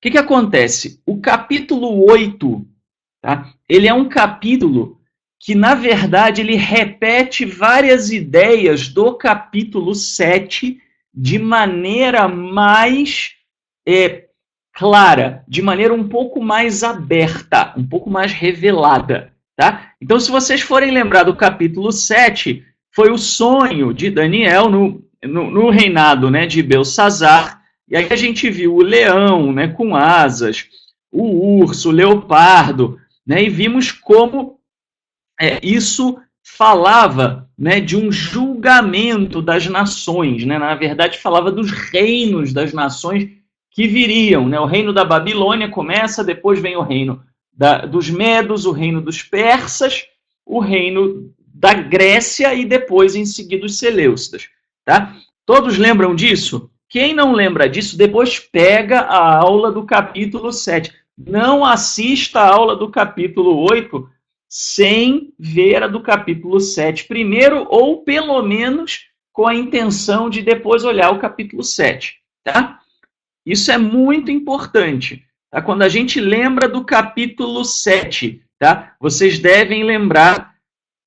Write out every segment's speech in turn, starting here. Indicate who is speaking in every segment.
Speaker 1: que acontece? O capítulo 8, tá? Ele é um capítulo que, na verdade, ele repete várias ideias do capítulo 7 de maneira mais clara, de maneira um pouco mais aberta, um pouco mais revelada. Tá? Então, se vocês forem lembrar do capítulo 7, foi o sonho de Daniel no reinado, né, de Belsazar, e aí a gente viu o leão, né, com asas, o urso, o leopardo, né, e vimos como isso falava, né, de um julgamento das nações, né, na verdade falava dos reinos das nações que viriam, né, o reino da Babilônia começa, depois vem o reino dos Medos, o reino dos Persas, o reino da Grécia e depois, em seguida, os Seleucidas. Tá? Todos lembram disso? Quem não lembra disso, depois pega a aula do capítulo 7. Não assista a aula do capítulo 8 sem ver a do capítulo 7 primeiro, ou pelo menos com a intenção de depois olhar o capítulo 7. Tá? Isso é muito importante. Tá? Quando a gente lembra do capítulo 7, tá? Vocês devem lembrar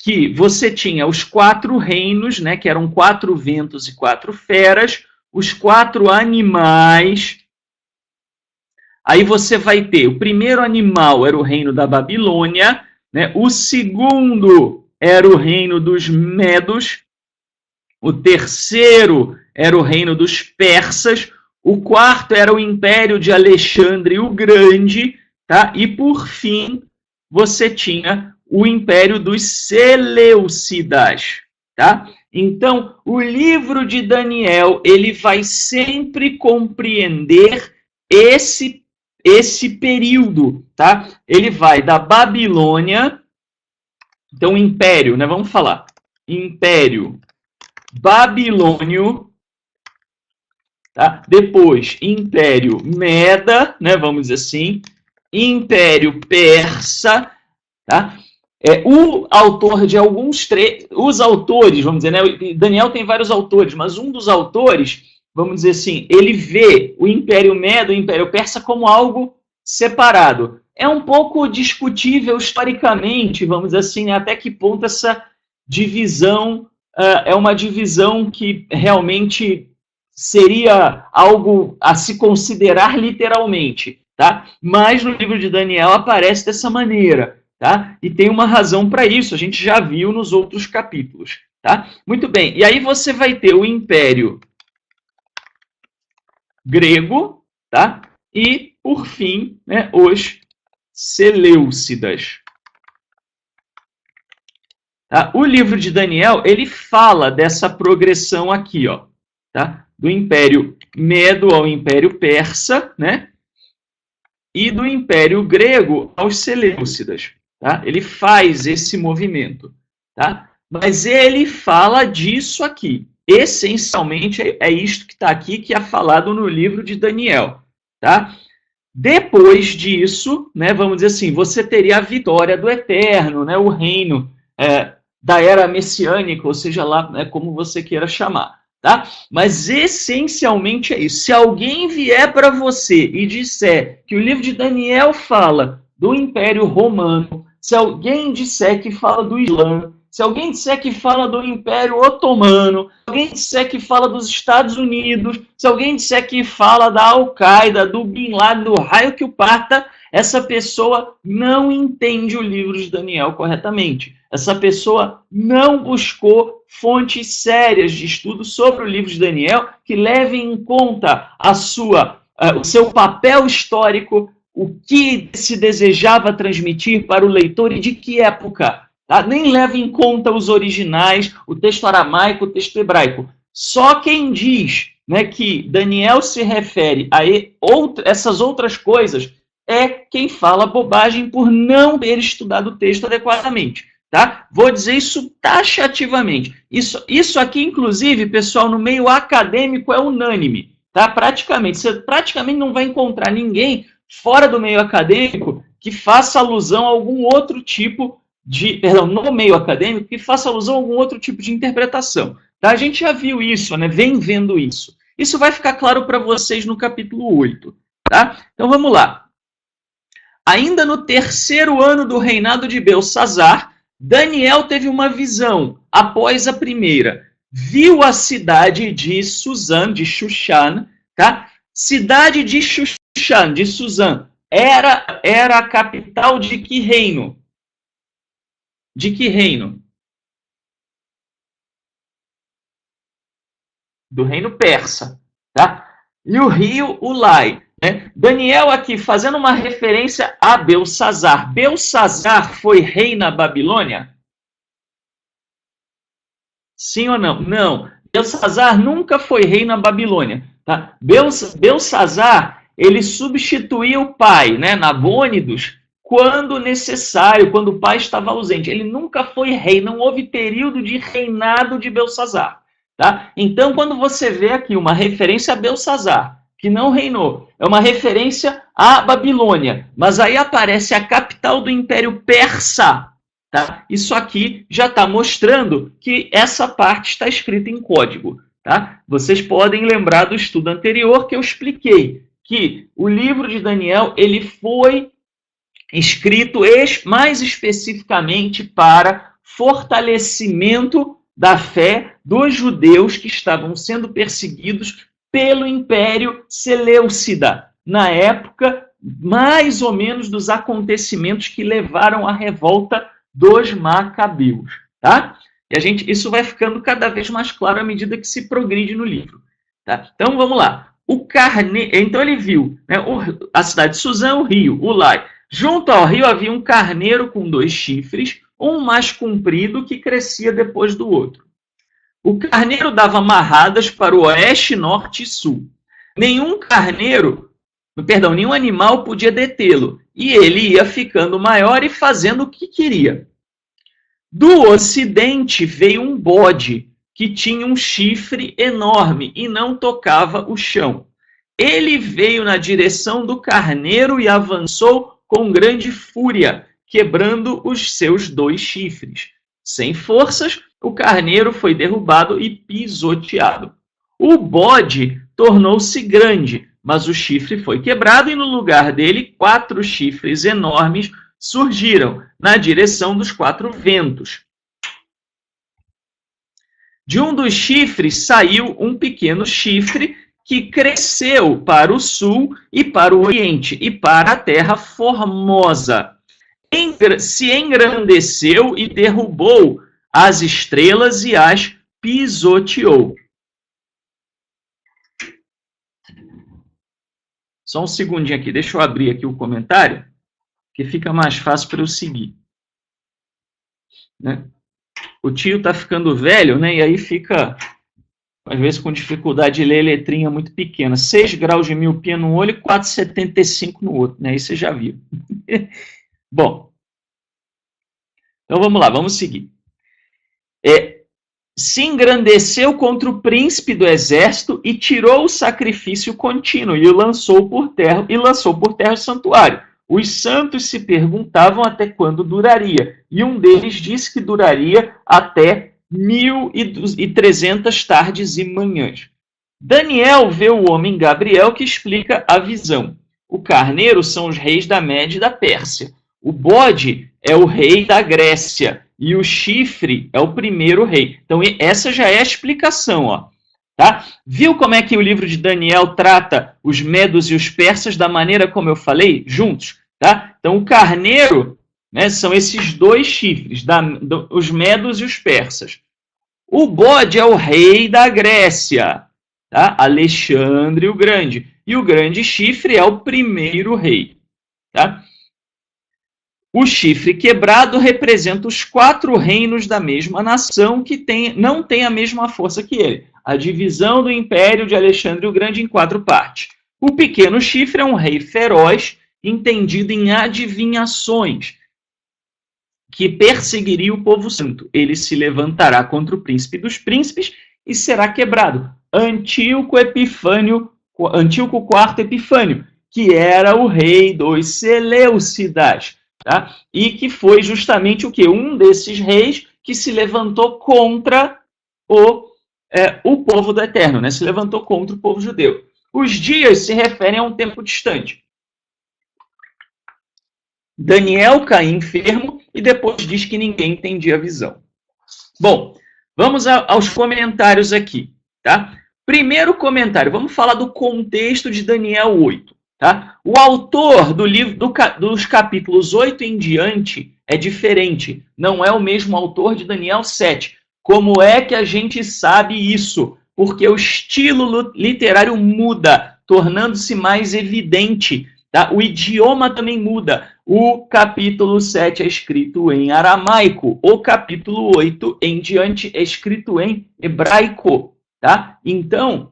Speaker 1: que você tinha os 4 reinos, né, que eram 4 ventos e 4 feras, os 4 animais. Aí você vai ter, o primeiro animal era o reino da Babilônia, né? O segundo era o reino dos Medos, o terceiro era o reino dos persas, o quarto era o império de Alexandre o Grande, tá? E por fim você tinha o império dos Seleucidas, tá? Então, o livro de Daniel, ele vai sempre compreender esse período, tá? Ele vai da Babilônia, então império, né? Vamos falar, império babilônio, tá? Depois império meda, né? Vamos dizer assim, império persa, tá? O autor de os autores, vamos dizer, né? Daniel tem vários autores, mas um dos autores, vamos dizer assim, ele vê o Império Medo e o Império Persa como algo separado. É um pouco discutível historicamente, vamos dizer assim, até que ponto essa divisão é uma divisão que realmente seria algo a se considerar literalmente, tá? Mas no livro de Daniel aparece dessa maneira. Tá? E tem uma razão para isso, a gente já viu nos outros capítulos. Tá? Muito bem, e aí você vai ter o Império Grego, tá? E, por fim, né, os Seleucidas. Tá? O livro de Daniel, ele fala dessa progressão aqui, ó, tá? Do Império Medo ao Império Persa, né? E do Império Grego aos Seleucidas. Tá? Ele faz esse movimento. Tá? Mas ele fala disso aqui. Essencialmente, é isto que está aqui, que é falado no livro de Daniel. Tá? Depois disso, né, vamos dizer assim, você teria a vitória do Eterno, né, o reino da era messiânica, ou seja lá, né, como você queira chamar. Tá? Mas essencialmente é isso. Se alguém vier para você e disser que o livro de Daniel fala do Império Romano, se alguém disser que fala do Islã, se alguém disser que fala do Império Otomano, se alguém disser que fala dos Estados Unidos, se alguém disser que fala da Al-Qaeda, do Bin Laden, do raio que o parta, essa pessoa não entende o livro de Daniel corretamente. Essa pessoa não buscou fontes sérias de estudo sobre o livro de Daniel que levem em conta o seu papel histórico, o que se desejava transmitir para o leitor e de que época. Tá? Nem leva em conta os originais, o texto aramaico, o texto hebraico. Só quem diz, né, que Daniel se refere a essas outras coisas é quem fala bobagem por não ter estudado o texto adequadamente. Tá? Vou dizer isso taxativamente. Isso aqui, inclusive, pessoal, no meio acadêmico é unânime. Tá? Você praticamente não vai encontrar ninguém fora do meio acadêmico que faça alusão a algum outro tipo no meio acadêmico, que faça alusão a algum outro tipo de interpretação. Tá? A gente já viu isso, né? Vem vendo isso. Isso vai ficar claro para vocês no capítulo 8. Tá? Então vamos lá. Ainda no 3º ano do reinado de Belsazzar, Daniel teve uma visão após a primeira. Viu a cidade de Suzã, de Shushan, tá? Cidade de Shushan, de Suzã, era a capital de que reino? De que reino? Do reino persa, tá? E o rio Ulai, né? Daniel aqui fazendo uma referência a Belsazzar. Belsazzar foi rei na Babilônia? Sim ou não? Não. Belsazzar nunca foi rei na Babilônia, tá? Belsazzar, ele substituía o pai, né, Nabônidos, quando necessário, quando o pai estava ausente. Ele nunca foi rei, não houve período de reinado de Belsazzar. Tá? Então, quando você vê aqui uma referência a Belsazzar, que não reinou, é uma referência à Babilônia, mas aí aparece a capital do Império Persa. Tá? Isso aqui já está mostrando que essa parte está escrita em código. Tá? Vocês podem lembrar do estudo anterior que eu expliquei que o livro de Daniel ele foi escrito mais especificamente para fortalecimento da fé dos judeus que estavam sendo perseguidos pelo Império Seleucida, na época, mais ou menos, dos acontecimentos que levaram à revolta dos Macabeus. Tá? E isso vai ficando cada vez mais claro à medida que se progride no livro. Tá? Então, vamos lá. Então, ele viu, né, a cidade de Suzã, o rio, Ulai. Junto ao rio havia um carneiro com 2 chifres, um mais comprido que crescia depois do outro. O carneiro dava marradas para o oeste, norte e sul. Nenhum animal podia detê-lo, e ele ia ficando maior e fazendo o que queria. Do ocidente veio um bode, que tinha um chifre enorme e não tocava o chão. Ele veio na direção do carneiro e avançou com grande fúria, quebrando os seus 2 chifres. Sem forças, o carneiro foi derrubado e pisoteado. O bode tornou-se grande, mas o chifre foi quebrado e no lugar dele 4 chifres enormes surgiram na direção dos 4 ventos. De um dos chifres saiu um pequeno chifre que cresceu para o sul e para o oriente e para a terra formosa. Se engrandeceu e derrubou as estrelas e as pisoteou. Só um segundinho aqui, deixa eu abrir aqui o comentário, que fica mais fácil para eu seguir. Né? O tio está ficando velho, né? E aí fica, às vezes, com dificuldade de ler letrinha muito pequena. 6 graus de miopia no olho e 4,75 no outro, né? Aí você já viu. Bom, então vamos lá, vamos seguir. Se engrandeceu contra o príncipe do exército e tirou o sacrifício contínuo e o lançou por terra o santuário. Os santos se perguntavam até quando duraria, e um deles disse que duraria até 1.300 tardes e manhãs. Daniel vê o homem Gabriel que explica a visão. O carneiro são os reis da Média e da Pérsia. O bode é o rei da Grécia. E o chifre é o primeiro rei. Então, essa já é a explicação. Ó, tá? Viu como é que o livro de Daniel trata os medos e os persas da maneira como eu falei, juntos? Tá? Então, o carneiro, né, são esses 2 chifres, os medos e os persas. O bode é o rei da Grécia, tá? Alexandre o Grande. E o grande chifre é o primeiro rei. Tá? O chifre quebrado representa os 4 reinos da mesma nação que não tem a mesma força que ele. A divisão do império de Alexandre o Grande em 4 partes. O pequeno chifre é um rei feroz, entendido em adivinhações, que perseguiria o povo santo. Ele se levantará contra o príncipe dos príncipes e será quebrado. Antíoco IV Epifânio, que era o rei dos Seleucidas. Tá? E que foi justamente o quê? Um desses reis que se levantou contra o povo do Eterno, né? Se levantou contra o povo judeu. Os dias se referem a um tempo distante. Daniel cai enfermo e depois diz que ninguém entendia a visão. Bom, vamos aos comentários aqui, tá? Primeiro comentário, vamos falar do contexto de Daniel 8, tá? O autor do livro dos capítulos 8 em diante é diferente, não é o mesmo autor de Daniel 7. Como é que a gente sabe isso? Porque o estilo literário muda, tornando-se mais evidente, tá? O idioma também muda. O capítulo 7 é escrito em aramaico, o capítulo 8 em diante é escrito em hebraico, tá? Então,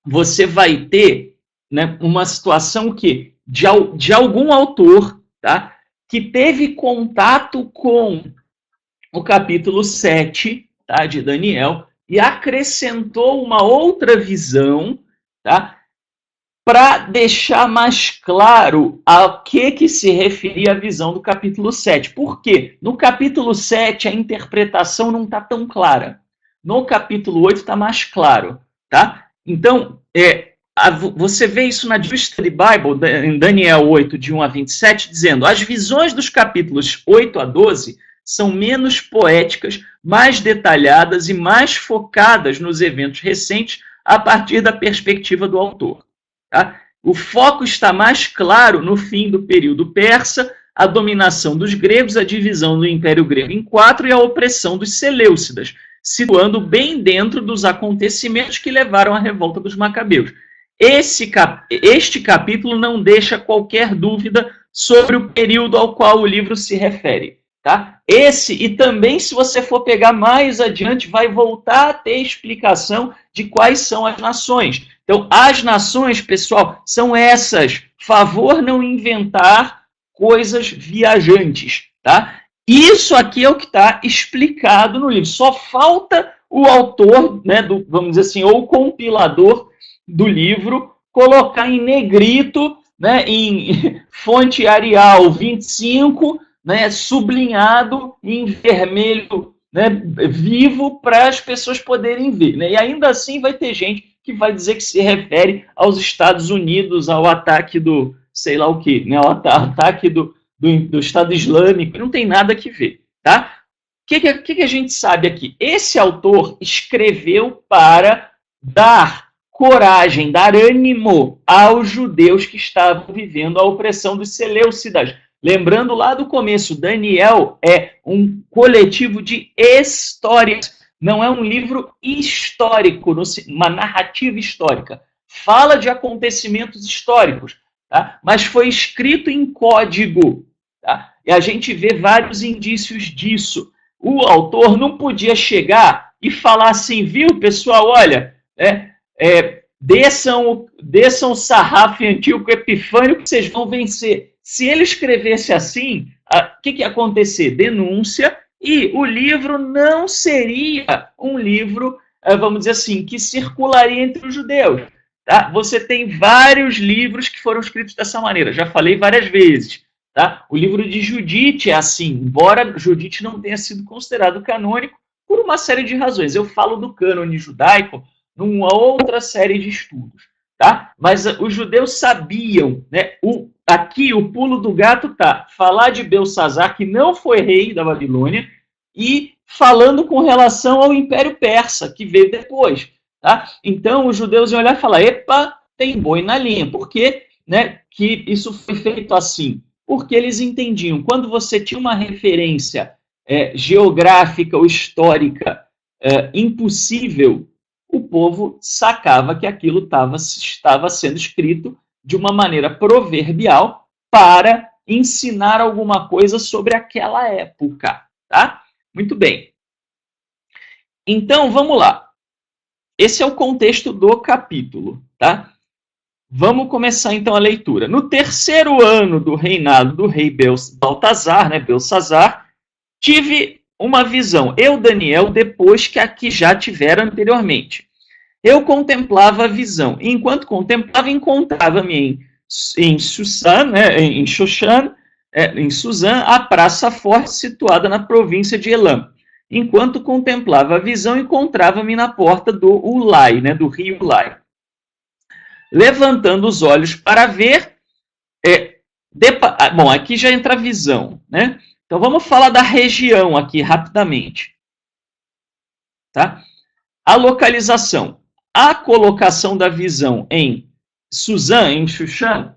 Speaker 1: você vai ter, né, uma situação que de algum autor, tá, que teve contato com o capítulo 7, tá, de Daniel e acrescentou uma outra visão, tá, para deixar mais claro a que se referia a visão do capítulo 7. Por quê? No capítulo 7, a interpretação não está tão clara. No capítulo 8 está mais claro, tá? Então, você vê isso na Jewish Study Bible, em Daniel 8, de 1 a 27, dizendo: as visões dos capítulos 8 a 12 são menos poéticas, mais detalhadas e mais focadas nos eventos recentes a partir da perspectiva do autor. Tá? O foco está mais claro no fim do período persa, a dominação dos gregos, a divisão do Império Grego em 4 e a opressão dos seleucidas, situando bem dentro dos acontecimentos que levaram à revolta dos macabeus. Este capítulo não deixa qualquer dúvida sobre o período ao qual o livro se refere. Tá? E também, se você for pegar mais adiante, vai voltar a ter explicação de quais são as nações. Então, as nações, pessoal, são essas. Favor não inventar coisas viajantes, tá? Isso aqui é o que está explicado no livro. Só falta o autor, né, vamos dizer assim, ou o compilador do livro, colocar em negrito, né, em fonte Arial 25, né, sublinhado em vermelho, né, vivo, para as pessoas poderem ver. Né? E ainda assim vai ter gente que vai dizer que se refere aos Estados Unidos, ao ataque do sei lá o quê, né, ao ataque do Estado Islâmico. Não tem nada que ver. Tá? O que a gente sabe aqui? Esse autor escreveu para dar coragem, dar ânimo aos judeus que estavam vivendo a opressão dos seleucidas. Lembrando lá do começo, Daniel é um coletivo de histórias, não é um livro histórico, uma narrativa histórica. Fala de acontecimentos históricos, tá? Mas foi escrito em código. Tá? E a gente vê vários indícios disso. O autor não podia chegar e falar assim, viu, pessoal, olha, desçam o sarrafo Antíoco Epifânio que vocês vão vencer. Se ele escrevesse assim, o que ia acontecer? Denúncia, e o livro não seria um livro, vamos dizer assim, que circularia entre os judeus. Tá? Você tem vários livros que foram escritos dessa maneira, já falei várias vezes. Tá? O livro de Judite é assim, embora Judite não tenha sido considerado canônico por uma série de razões. Eu falo do cânone judaico numa outra série de estudos. Tá? Mas os judeus sabiam, né? Aqui o pulo do gato tá falar de Belsazar, que não foi rei da Babilônia, e falando com relação ao Império Persa, que veio depois. Tá? Então os judeus iam olhar e falar, epa, tem boi na linha. Por que, né, que isso foi feito assim? Porque eles entendiam, quando você tinha uma referência geográfica ou histórica impossível, o povo sacava que aquilo estava sendo escrito de uma maneira proverbial para ensinar alguma coisa sobre aquela época. Tá? Muito bem. Então, vamos lá. Esse é o contexto do capítulo. Tá? Vamos começar, então, a leitura. No terceiro ano do reinado do rei Baltazar, né, Belsazar, tive uma visão, eu, Daniel, depois que a que já tivera anteriormente. Eu contemplava a visão. E enquanto contemplava, encontrava-me em Susã, né, em Shoshan, em Suzã, a praça forte situada na província de Elam. Enquanto contemplava a visão, encontrava-me na porta do Ulai, né, do rio Ulai. levantando os olhos para ver... bom, aqui já entra a visão, né? Então vamos falar da região aqui rapidamente. Tá? A localização. A colocação da visão em Suzã, em Shushan,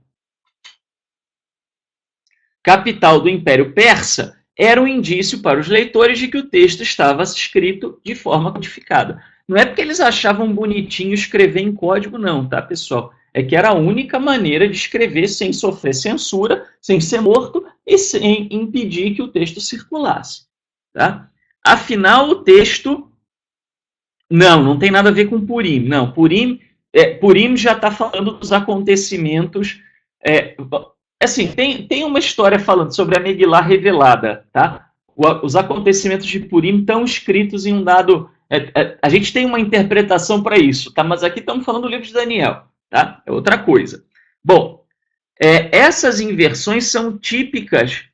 Speaker 1: capital do Império Persa, era um indício para os leitores de que o texto estava escrito de forma codificada. Não é porque eles achavam bonitinho escrever em código, não, tá, pessoal? É que era a única maneira de escrever sem sofrer censura, sem ser morto e sem impedir que o texto circulasse. Tá? Afinal, o texto... Não tem nada a ver com Purim. Não, Purim já está falando dos acontecimentos... assim, tem uma história falando sobre a Megilá revelada, tá? Os acontecimentos de Purim estão escritos em um dado... a gente tem uma interpretação para isso, tá? Mas aqui estamos falando do livro de Daniel, tá? É outra coisa. Bom, essas inversões são típicas...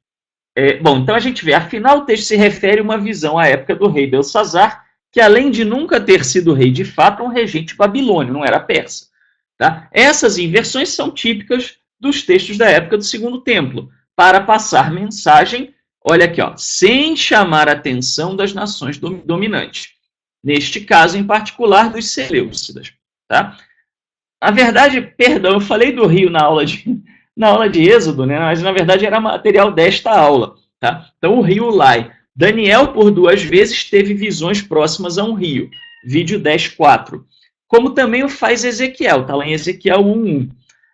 Speaker 1: bom, então a gente vê, afinal o texto se refere a uma visão à época do rei Belsazar, que além de nunca ter sido rei de fato, um regente babilônio, não era persa. Tá? Essas inversões são típicas dos textos da época do Segundo Templo, para passar mensagem, olha aqui, ó, sem chamar a atenção das nações dominantes. Neste caso, em particular, dos Seleucidas. Tá? Na verdade, perdão, eu falei do rio na aula de Êxodo, né? Mas na verdade era material desta aula. Tá? Então, o rio Ulai. Daniel, por 2 vezes, teve visões próximas a um rio. Vídeo 10.4. Como também o faz Ezequiel, está lá em Ezequiel 1.1.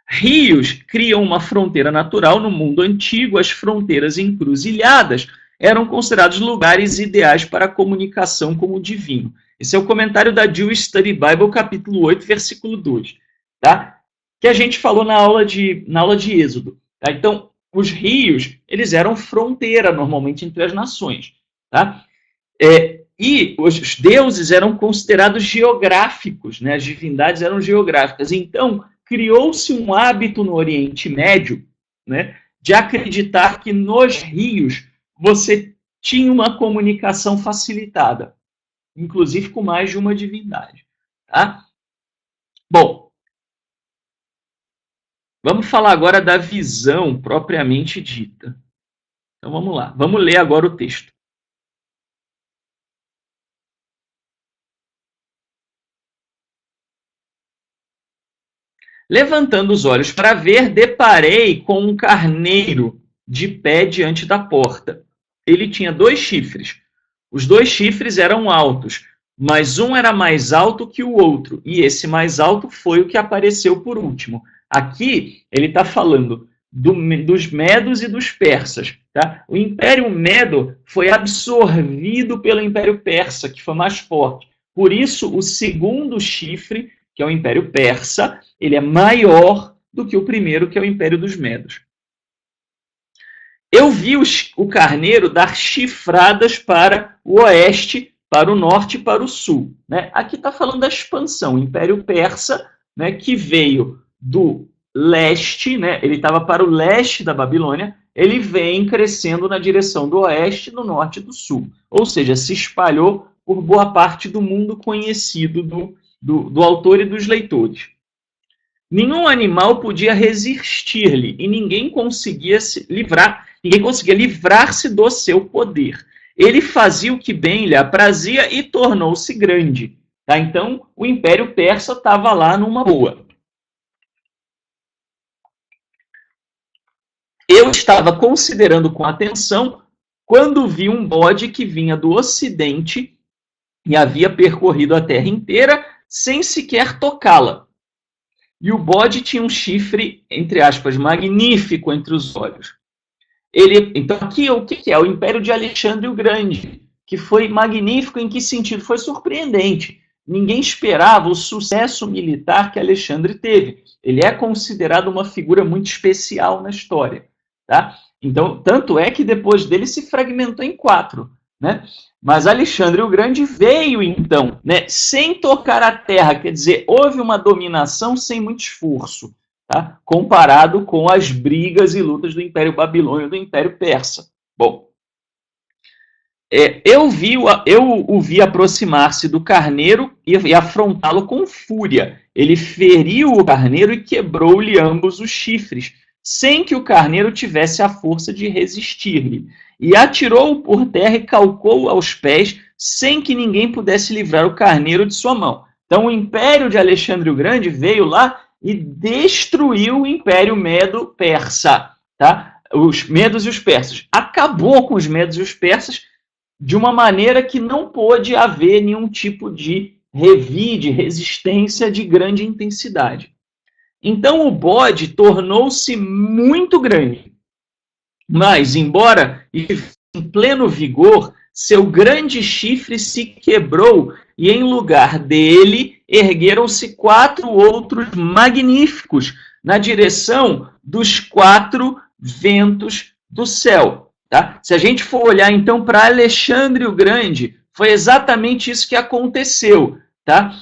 Speaker 1: Rios criam uma fronteira natural no mundo antigo. As fronteiras encruzilhadas eram considerados lugares ideais para a comunicação com o divino. Esse é o comentário da Jewish Study Bible, capítulo 8, versículo 2. Tá? Que a gente falou na aula de Êxodo. Tá? Então, os rios, eles eram fronteira, normalmente, entre as nações. Tá? E os deuses eram considerados geográficos, né? As divindades eram geográficas. Então, criou-se um hábito no Oriente Médio, né, de acreditar que nos rios você tinha uma comunicação facilitada, inclusive com mais de uma divindade. Tá? Bom, vamos falar agora da visão propriamente dita. Então vamos lá, vamos ler agora o texto. Levantando os olhos para ver, deparei com um carneiro de pé diante da porta. Ele tinha 2 chifres. Os 2 chifres eram altos, mas um era mais alto que o outro, e esse mais alto foi o que apareceu por último. Aqui ele está falando dos medos e dos persas. Tá? O Império Medo foi absorvido pelo Império Persa, que foi mais forte. Por isso, o segundo chifre, que é o Império Persa, ele é maior do que o primeiro, que é o Império dos Medos. Eu vi o carneiro dar chifradas para o oeste, para o norte e para o sul. Né? Aqui está falando da expansão. O Império Persa, né, que veio do leste, né, ele estava para o leste da Babilônia, ele vem crescendo na direção do oeste, do norte e do sul. Ou seja, se espalhou por boa parte do mundo conhecido do autor e dos leitores. Nenhum animal podia resistir-lhe e ninguém conseguia livrar-se do seu poder. Ele fazia o que bem lhe aprazia e tornou-se grande. Tá? Então, o Império Persa estava lá numa boa. Eu estava considerando com atenção quando vi um bode que vinha do ocidente e havia percorrido a terra inteira sem sequer tocá-la. E o bode tinha um chifre, entre aspas, magnífico entre os olhos. Então, aqui o que é? O Império de Alexandre o Grande, que foi magnífico em que sentido? Foi surpreendente. Ninguém esperava o sucesso militar que Alexandre teve. Ele é considerado uma figura muito especial na história. Tá? Então, tanto é que depois dele se fragmentou em 4. Né? Mas Alexandre o Grande veio, então, né, sem tocar a terra, quer dizer, houve uma dominação sem muito esforço, tá? Comparado com as brigas e lutas do Império Babilônio e do Império Persa. Bom, eu o vi aproximar-se do carneiro e afrontá-lo com fúria. ele feriu o carneiro e quebrou-lhe ambos os chifres, sem que o carneiro tivesse a força de resistir-lhe. E atirou-o por terra e calcou-o aos pés, sem que ninguém pudesse livrar o carneiro de sua mão. Então, o império de Alexandre o Grande veio lá e destruiu o império medo-persa, tá? Os medos e os persas. Acabou com os medos e os persas de uma maneira que não pôde haver nenhum tipo de revide, resistência de grande intensidade. Então, o bode tornou-se muito grande, mas, embora em pleno vigor, seu grande chifre se quebrou e, em lugar dele, ergueram-se 4 outros magníficos na direção dos 4 ventos do céu. Tá? Se a gente for olhar, então, para Alexandre o Grande, foi exatamente isso que aconteceu. Tá?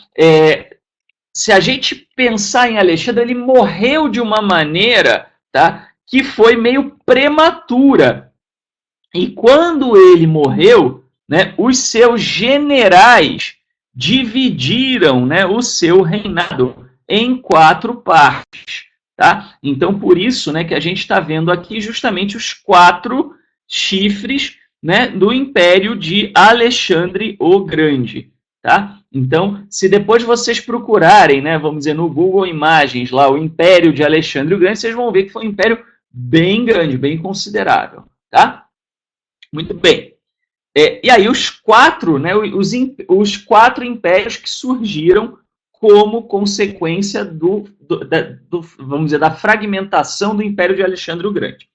Speaker 1: Se a gente pensar em Alexandre, ele morreu de uma maneira, tá, que foi meio prematura. E quando ele morreu, né, os seus generais dividiram, né, o seu reinado em 4 partes. Tá? Então, por isso, né, que a gente está vendo aqui justamente os 4 chifres, né, do Império de Alexandre o Grande. Tá? Então, se depois vocês procurarem, né, vamos dizer, no Google Imagens, lá, o Império de Alexandre o Grande, vocês vão ver que foi um império bem grande, bem considerável. Tá? Muito bem. E aí os 4, né, os 4 impérios que surgiram como consequência vamos dizer, da fragmentação do Império de Alexandre o Grande.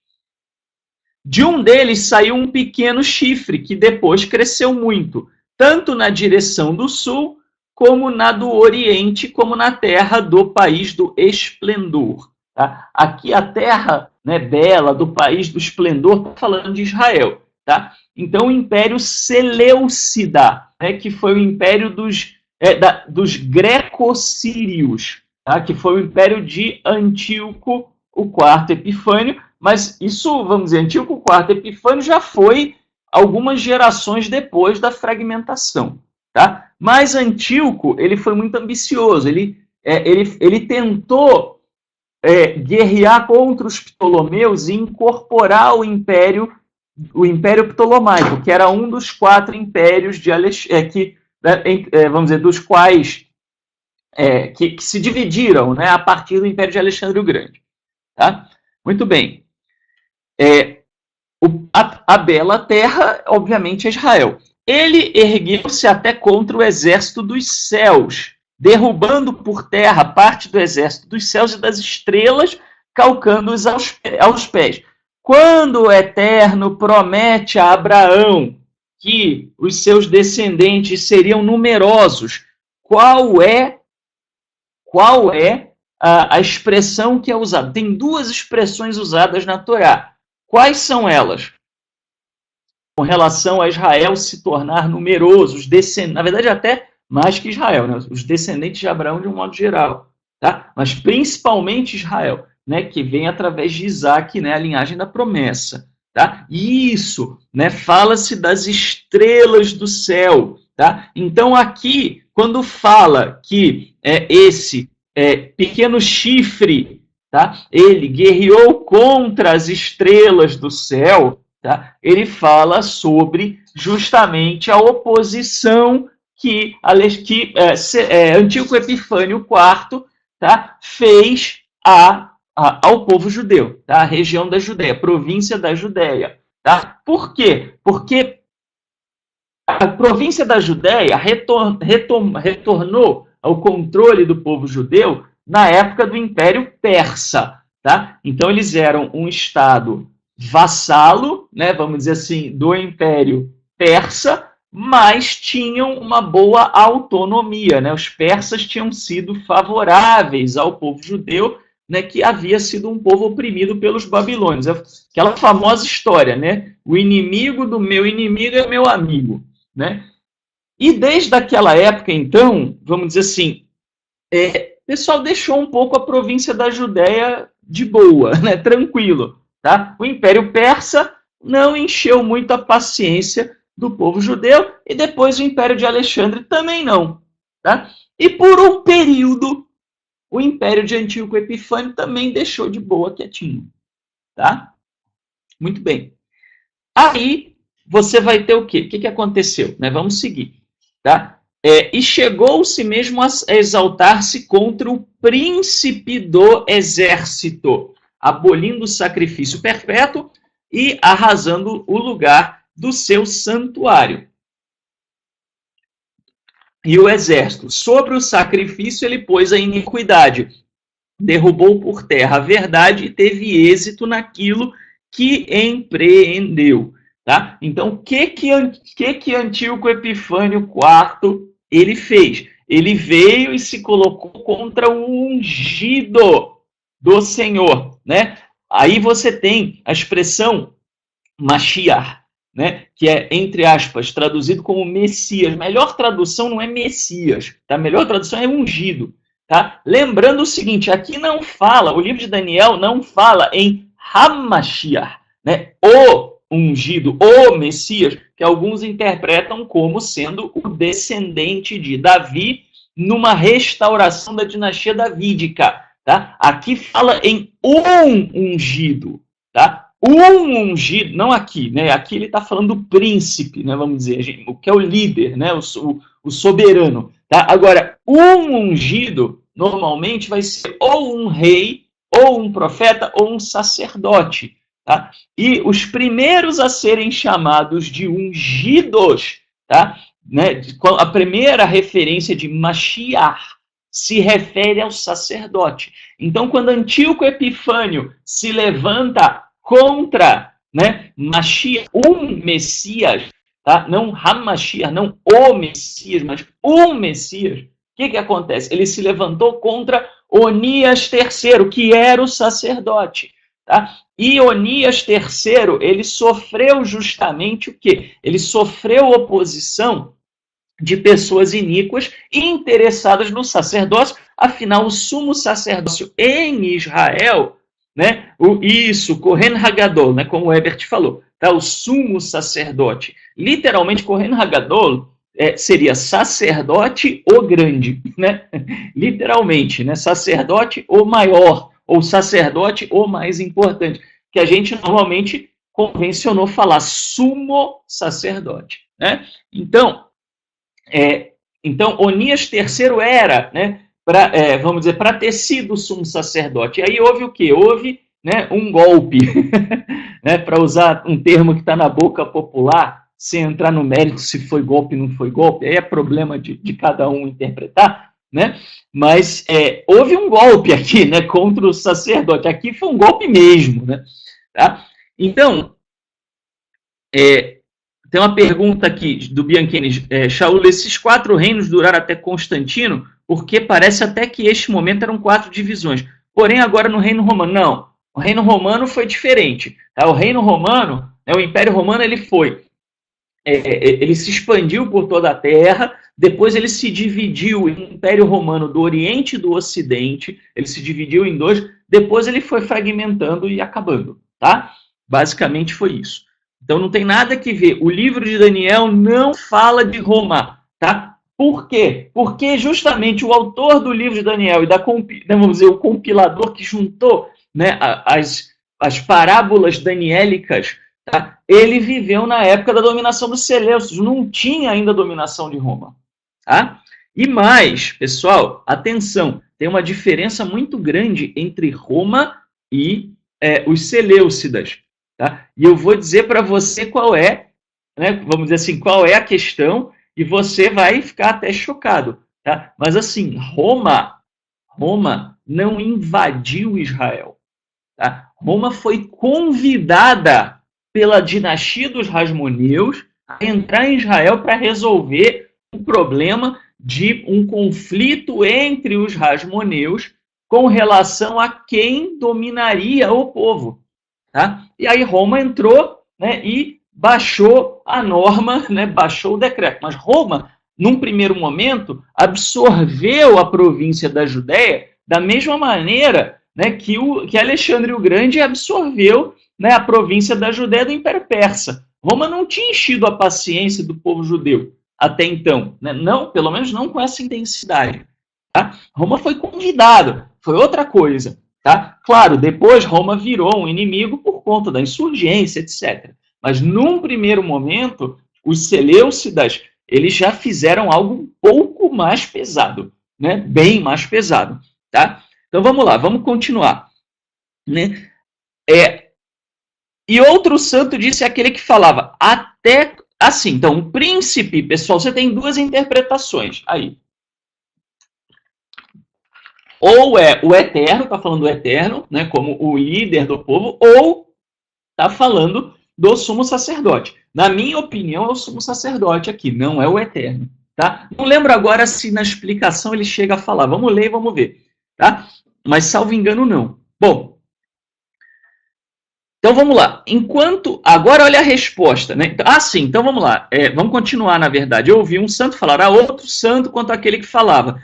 Speaker 1: De um deles saiu um pequeno chifre, que depois cresceu muito, tanto na direção do sul, como na do oriente, como na terra do país do esplendor. Tá? Aqui a terra, né, bela, do país do esplendor, está falando de Israel. Tá? Então o Império Seleucida, né, que foi o império dos greco-sírios, tá? Que foi o império de Antíoco IV Epifânio, mas isso, vamos dizer, Antíoco IV Epifânio já foi algumas gerações depois da fragmentação. Tá? Mas Antíoco, ele foi muito ambicioso, ele tentou guerrear contra os Ptolomeus e incorporar o Império Ptolomaico, que era um dos 4 impérios de vamos dizer, dos quais que se dividiram, né, a partir do Império de Alexandre o Grande. Tá? Muito bem. A bela terra, obviamente, é Israel. Ele ergueu-se até contra o exército dos céus, derrubando por terra parte do exército dos céus e das estrelas, calcando-os aos pés. Quando o Eterno promete a Abraão que os seus descendentes seriam numerosos, qual é a expressão que é usada? Tem 2 expressões usadas na Torá. Quais são elas? Com relação a Israel se tornar numeroso, na verdade até mais que Israel, né? Os descendentes de Abraão de um modo geral, tá? Mas principalmente Israel, né? Que vem através de Isaac, né? A linhagem da promessa. Tá? Isso, né? Fala-se das estrelas do céu. Tá? Então aqui, quando fala que esse pequeno chifre, tá? Ele guerreou contra as estrelas do céu, tá? Ele fala sobre justamente a oposição que Antíoco Epifânio IV, tá? Fez ao povo judeu, tá? A região da Judéia, província da Judéia. Tá? Por quê? Porque a província da Judéia retornou ao controle do povo judeu na época do Império Persa. Tá? Então, eles eram um estado vassalo, né, vamos dizer assim, do Império Persa, mas tinham uma boa autonomia. Né? Os persas tinham sido favoráveis ao povo judeu, né, que havia sido um povo oprimido pelos babilônios. Aquela famosa história, né? O inimigo do meu inimigo é meu amigo. Né? E desde aquela época, então, vamos dizer assim, o pessoal deixou um pouco a província da Judéia de boa, né? Tranquilo. Tá? O Império Persa não encheu muito a paciência do povo judeu e depois o Império de Alexandre também não. Tá? E por um período, o império de Antíoco Epifânio também deixou de boa quietinho. Tá? Muito bem. Aí você vai ter o quê? O que aconteceu? Né? Vamos seguir. Tá? E chegou-se mesmo a exaltar-se contra o príncipe do exército, abolindo o sacrifício perpétuo e arrasando o lugar do seu santuário. E o exército, sobre o sacrifício, ele pôs a iniquidade, derrubou por terra a verdade e teve êxito naquilo que empreendeu. Tá? Então, o que Antíoco Epifânio IV ele fez? Ele veio e se colocou contra o ungido do Senhor. Né? Aí você tem a expressão Mashiach, né? Que é, entre aspas, traduzido como Messias. Melhor tradução não é Messias, tá? A melhor tradução é ungido. Tá? Lembrando o seguinte, aqui não fala, o livro de Daniel não fala em Hamashiach, né? O ungido, o Messias, que alguns interpretam como sendo o descendente de Davi numa restauração da dinastia davídica. Tá? Aqui fala em um ungido. Tá? Um ungido, não aqui, né? Aqui ele está falando do príncipe, né? Vamos dizer, o que é o líder, né? O soberano. Tá? Agora, um ungido normalmente vai ser ou um rei, ou um profeta, ou um sacerdote. Tá? E os primeiros a serem chamados de ungidos, tá? Né? A primeira referência de Mashiach se refere ao sacerdote. Então, quando Antíoco Epifânio se levanta contra, né, Mashiach, um Messias, tá? Não Hamashiach, não o Messias, mas um Messias, o que acontece? Ele se levantou contra Onias III, que era o sacerdote. Tá? E Onias III, ele sofreu justamente o quê? Ele sofreu oposição de pessoas iníquas e interessadas no sacerdócio, afinal, o sumo sacerdócio em Israel, né, Kohen Hagadol, né, como o Ebert falou, tá, o sumo sacerdote, literalmente, Kohen Hagadol seria sacerdote o grande, né, literalmente, né, sacerdote o maior, ou sacerdote o mais importante, que a gente normalmente convencionou falar sumo sacerdote, né, então, Onias III era, né, vamos dizer, para ter sido sumo sacerdote. E aí houve o quê? Houve, né, um golpe, né, para usar um termo que está na boca popular, sem entrar no mérito se foi golpe ou não foi golpe, aí é problema de cada um interpretar, né? Mas houve um golpe aqui, né, contra o sacerdote. Aqui foi um golpe mesmo, né? Tá? Então, tem uma pergunta aqui do Bianchini. Shaul, esses 4 reinos duraram até Constantino, porque parece até que este momento eram 4 divisões. Porém, agora no reino romano, não. O reino romano foi diferente. Tá? O reino romano, né, o Império Romano, ele se expandiu por toda a Terra, depois ele se dividiu em Império Romano do Oriente e do Ocidente, ele se dividiu em 2, depois ele foi fragmentando e acabando. Tá? Basicamente foi isso. Então não tem nada que ver. O livro de Daniel não fala de Roma, tá? Por quê? Porque justamente o autor do livro de Daniel e vamos dizer, o compilador que juntou, né, as parábolas daniélicas, tá? Ele viveu na época da dominação dos Seleucidos, não tinha ainda dominação de Roma. Tá? E mais, pessoal, atenção, tem uma diferença muito grande entre Roma e os Seleucidas. Tá? E eu vou dizer para você qual é, né, vamos dizer assim, qual é a questão, e você vai ficar até chocado. Tá? Mas assim, Roma não invadiu Israel. Tá? Roma foi convidada pela dinastia dos Hasmoneus a entrar em Israel para resolver o problema de um conflito entre os Hasmoneus com relação a quem dominaria o povo. Tá? E aí Roma entrou, né, e baixou a norma, né, baixou o decreto. Mas Roma, num primeiro momento, absorveu a província da Judéia da mesma maneira, né, que Alexandre o Grande absorveu, né, a província da Judéia do Império Persa. Roma não tinha enchido a paciência do povo judeu até então. Né? Não, pelo menos não com essa intensidade. Tá? Roma foi convidado, foi outra coisa. Tá? Claro, depois Roma virou um inimigo por conta da insurgência, etc. Mas num primeiro momento, os Seleucidas, eles já fizeram algo um pouco mais pesado, né? Bem mais pesado. Tá? Então vamos lá, vamos continuar. Né? E outro santo disse aquele que falava até assim. Então, o príncipe, pessoal, você tem duas interpretações aí. Ou é o eterno, está falando do eterno, né, como o líder do povo, ou está falando do sumo sacerdote. Na minha opinião, é o sumo sacerdote aqui, não é o eterno. Tá? Não lembro agora se na explicação ele chega a falar. Vamos ler e vamos ver. Tá? Mas, salvo engano, não. Bom, então vamos lá. Enquanto. Agora olha a resposta. Né? Sim, então vamos lá. Vamos continuar, na verdade. Eu ouvi um santo falar a outro santo quanto aquele que falava.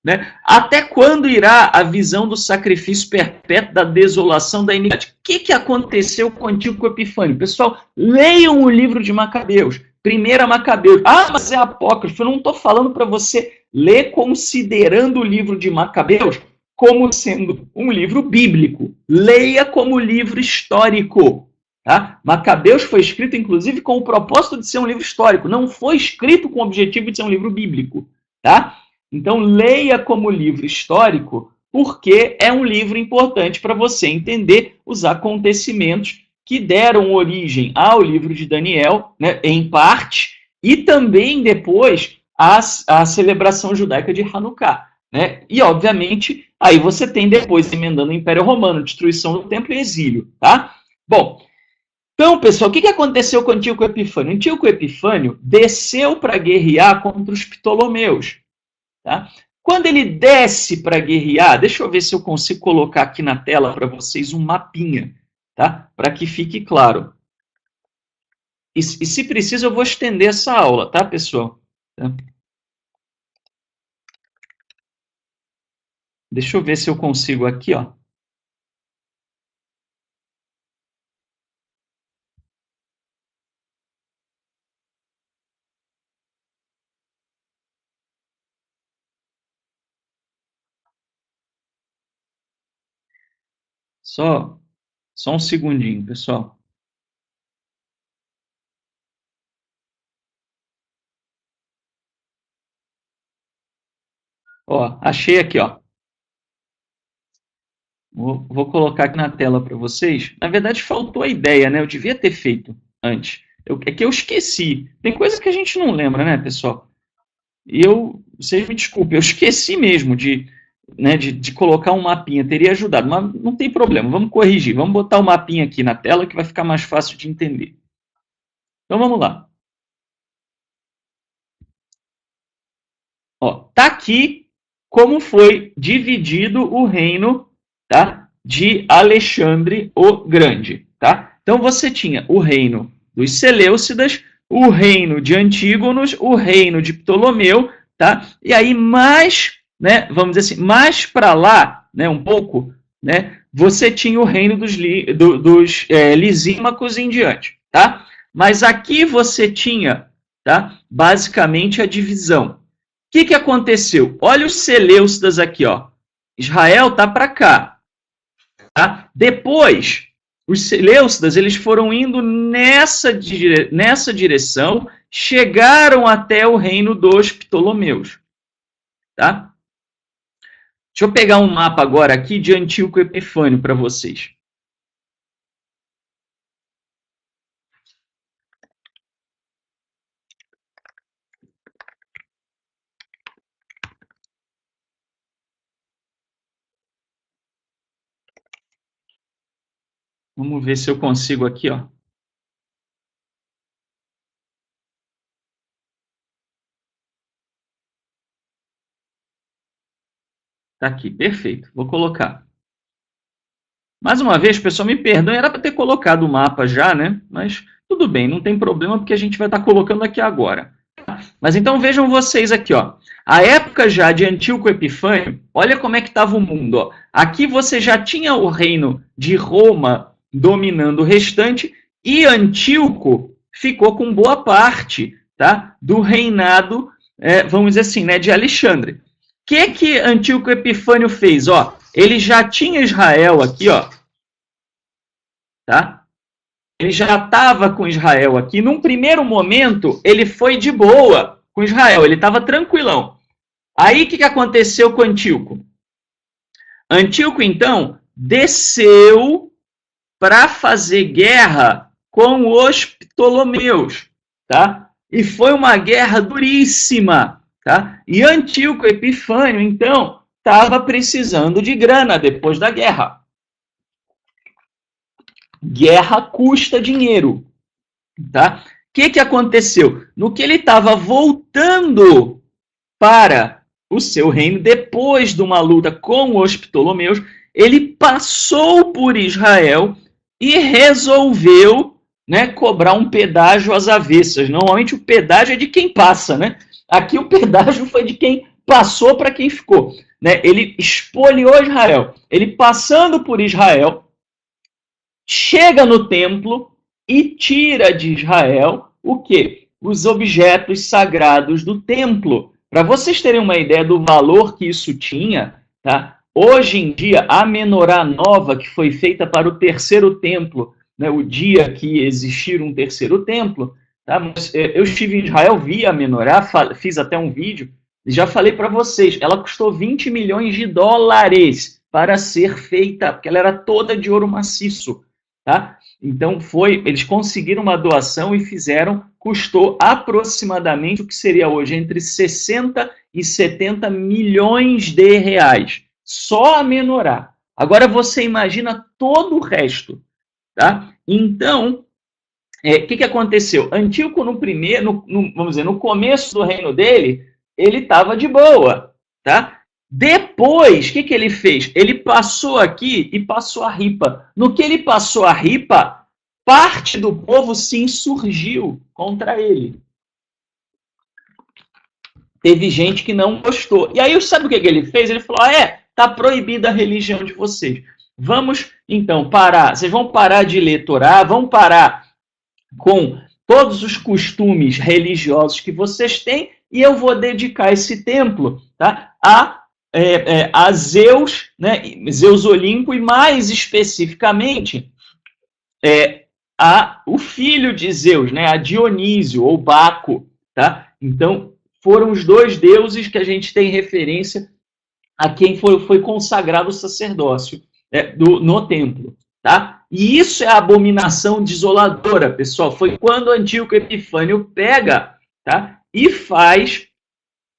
Speaker 1: Né? Até quando irá a visão do sacrifício perpétuo da desolação da iniquidade? O que aconteceu com o Antíoco Epifânio? Pessoal, leiam o livro de Macabeus. Primeira Macabeus. Mas é apócrifo. Eu não estou falando para você ler considerando o livro de Macabeus como sendo um livro bíblico. Leia como livro histórico. Tá? Macabeus foi escrito, inclusive, com o propósito de ser um livro histórico. Não foi escrito com o objetivo de ser um livro bíblico. Tá? Então, leia como livro histórico, porque é um livro importante para você entender os acontecimentos que deram origem ao livro de Daniel, né, em parte, e também depois a celebração judaica de Hanukkah. Né? E, obviamente, aí você tem depois, emendando o Império Romano, destruição do templo e exílio. Tá? Bom, então, pessoal, o que aconteceu com Antíoco Epifânio? Antíoco Epifânio desceu para guerrear contra os Ptolomeus. Tá? Quando ele desce para guerrear, deixa eu ver se eu consigo colocar aqui na tela para vocês um mapinha, tá? Para que fique claro. E se preciso, eu vou estender essa aula, tá, pessoal? Tá? Deixa eu ver se eu consigo aqui, ó. Só um segundinho, pessoal. Ó, achei aqui, ó. Vou colocar aqui na tela para vocês. Na verdade, faltou a ideia, né? Eu devia ter feito antes. É que eu esqueci. Tem coisa que a gente não lembra, né, pessoal? E vocês me desculpem, eu esqueci mesmo de colocar um mapinha, teria ajudado, mas não tem problema, vamos corrigir, vamos botar o mapinha aqui na tela que vai ficar mais fácil de entender. Então vamos lá. Ó, tá aqui como foi dividido o reino, tá, de Alexandre o Grande. Tá? Então você tinha o reino dos Seleucidas, o reino de Antígonos, o reino de Ptolomeu, tá? E aí mais, né, vamos dizer assim, mais para lá, né, um pouco, né, você tinha o reino dos Lisímacos em diante, tá? Mas aqui você tinha, tá, basicamente a divisão. O que aconteceu? Olha os Seleucidas aqui, ó. Israel tá para cá, tá? Depois, os Seleucidas, eles foram indo nessa direção, chegaram até o reino dos Ptolomeus. Tá? Deixa eu pegar um mapa agora aqui de Antíoco Epifânio para vocês. Vamos ver se eu consigo aqui, ó. Tá aqui, perfeito. Vou colocar. Mais uma vez, pessoal, me perdoem, era para ter colocado o mapa já, né? Mas tudo bem, não tem problema, porque a gente vai estar colocando aqui agora. Mas então vejam vocês aqui, ó. A época já de Antíoco Epifânio, olha como é que estava o mundo. Ó. Aqui você já tinha o reino de Roma dominando o restante e Antíoco ficou com boa parte, tá, do reinado, vamos dizer assim, né, de Alexandre. que Antíoco Epifânio fez? Ó, ele já tinha Israel aqui, ó, tá? Ele já estava com Israel aqui. Num primeiro momento, ele foi de boa com Israel, ele estava tranquilão. Aí, o que aconteceu com Antíoco? Antíoco, então, desceu para fazer guerra com os Ptolomeus, tá? E foi uma guerra duríssima, tá? E Antíoco Epifânio, então, estava precisando de grana depois da guerra. Guerra custa dinheiro, tá? O que aconteceu? No que ele estava voltando para o seu reino, depois de uma luta com os Ptolomeus, ele passou por Israel e resolveu, né, cobrar um pedágio às avessas. Normalmente o pedágio é de quem passa, né? Aqui o pedágio foi de quem passou para quem ficou, né? Ele espoliou Israel. Ele passando por Israel, chega no templo e tira de Israel o quê? Os objetos sagrados do templo. Para vocês terem uma ideia do valor que isso tinha, tá? Hoje em dia, a menorá nova que foi feita para o terceiro templo, né, o dia que existir um terceiro templo, tá? Eu estive em Israel, vi a menorá, fiz até um vídeo, e já falei para vocês, ela custou 20 milhões de dólares para ser feita, porque ela era toda de ouro maciço, tá? Então eles conseguiram uma doação e fizeram, custou aproximadamente o que seria hoje entre 60 e 70 milhões de reais. Só a menorá. Agora você imagina todo o resto, tá? Então, que aconteceu? Antíoco vamos dizer, no começo do reino dele, ele estava de boa, tá? Depois, o que ele fez? Ele passou aqui e passou a ripa. No que ele passou a ripa, parte do povo se insurgiu contra ele. Teve gente que não gostou. E aí, sabe o que ele fez? Ele falou, tá proibida a religião de vocês. Vamos, então, parar. Vocês vão parar de ler Torá, vão parar com todos os costumes religiosos que vocês têm, e eu vou dedicar esse templo, tá, a Zeus, né, Zeus Olimpo, e mais especificamente o filho de Zeus, né, a Dionísio, ou Baco. Tá? Então, foram os dois deuses que a gente tem referência a quem foi consagrado o sacerdócio no templo. Tá? E isso é a abominação desoladora, pessoal. Foi quando Antíoco Epifânio pega, tá, e faz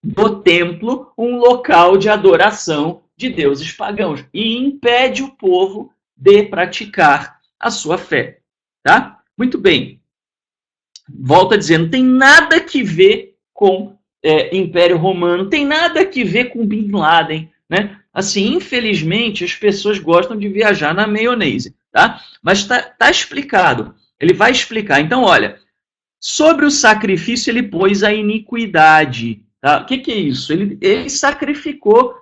Speaker 1: do templo um local de adoração de deuses pagãos e impede o povo de praticar a sua fé. Tá? Muito bem. Volto a dizer, não tem nada que ver com Império Romano, tem nada que ver com Bin Laden, né? Assim, infelizmente, as pessoas gostam de viajar na maionese, tá? Mas tá explicado. Ele vai explicar. Então, olha, sobre o sacrifício, ele pôs a iniquidade. Tá? O que é isso? Ele sacrificou,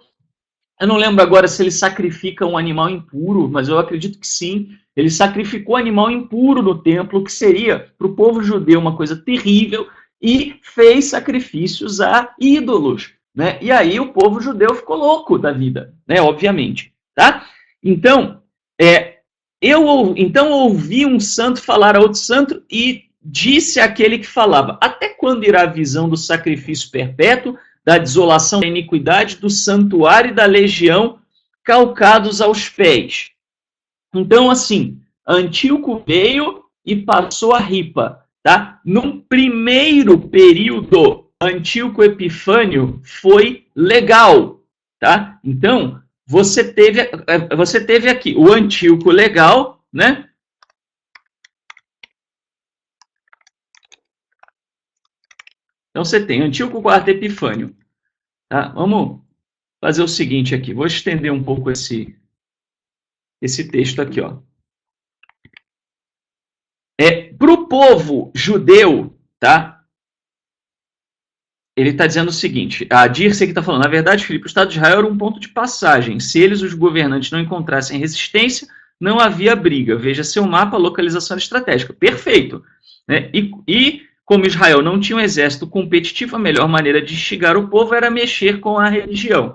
Speaker 1: eu não lembro agora se ele sacrifica um animal impuro, mas eu acredito que sim. Ele sacrificou animal impuro no templo, que seria, para o povo judeu, uma coisa terrível, e fez sacrifícios a ídolos. Né? E aí o povo judeu ficou louco da vida, né? Obviamente. Tá? Então, eu ouvi um santo falar a outro santo e disse àquele que falava, até quando irá a visão do sacrifício perpétuo, da desolação da iniquidade, do santuário e da legião calcados aos pés? Então, assim, Antíoco veio e passou a ripa. Tá? Num primeiro período, Antíoco Epifânio foi legal. Tá? Então, você teve aqui o Antíoco legal, né? Então, você tem Antíoco IV Epifânio. Tá? Vamos fazer o seguinte aqui. Vou estender um pouco esse texto aqui. Para o povo judeu, tá? Ele está dizendo o seguinte, a Dirce aqui está falando, na verdade, Filipe, o Estado de Israel era um ponto de passagem. Se eles, os governantes, não encontrassem resistência, não havia briga. Veja seu mapa, localização estratégica. Perfeito. Né? E como Israel não tinha um exército competitivo, a melhor maneira de instigar o povo era mexer com a religião.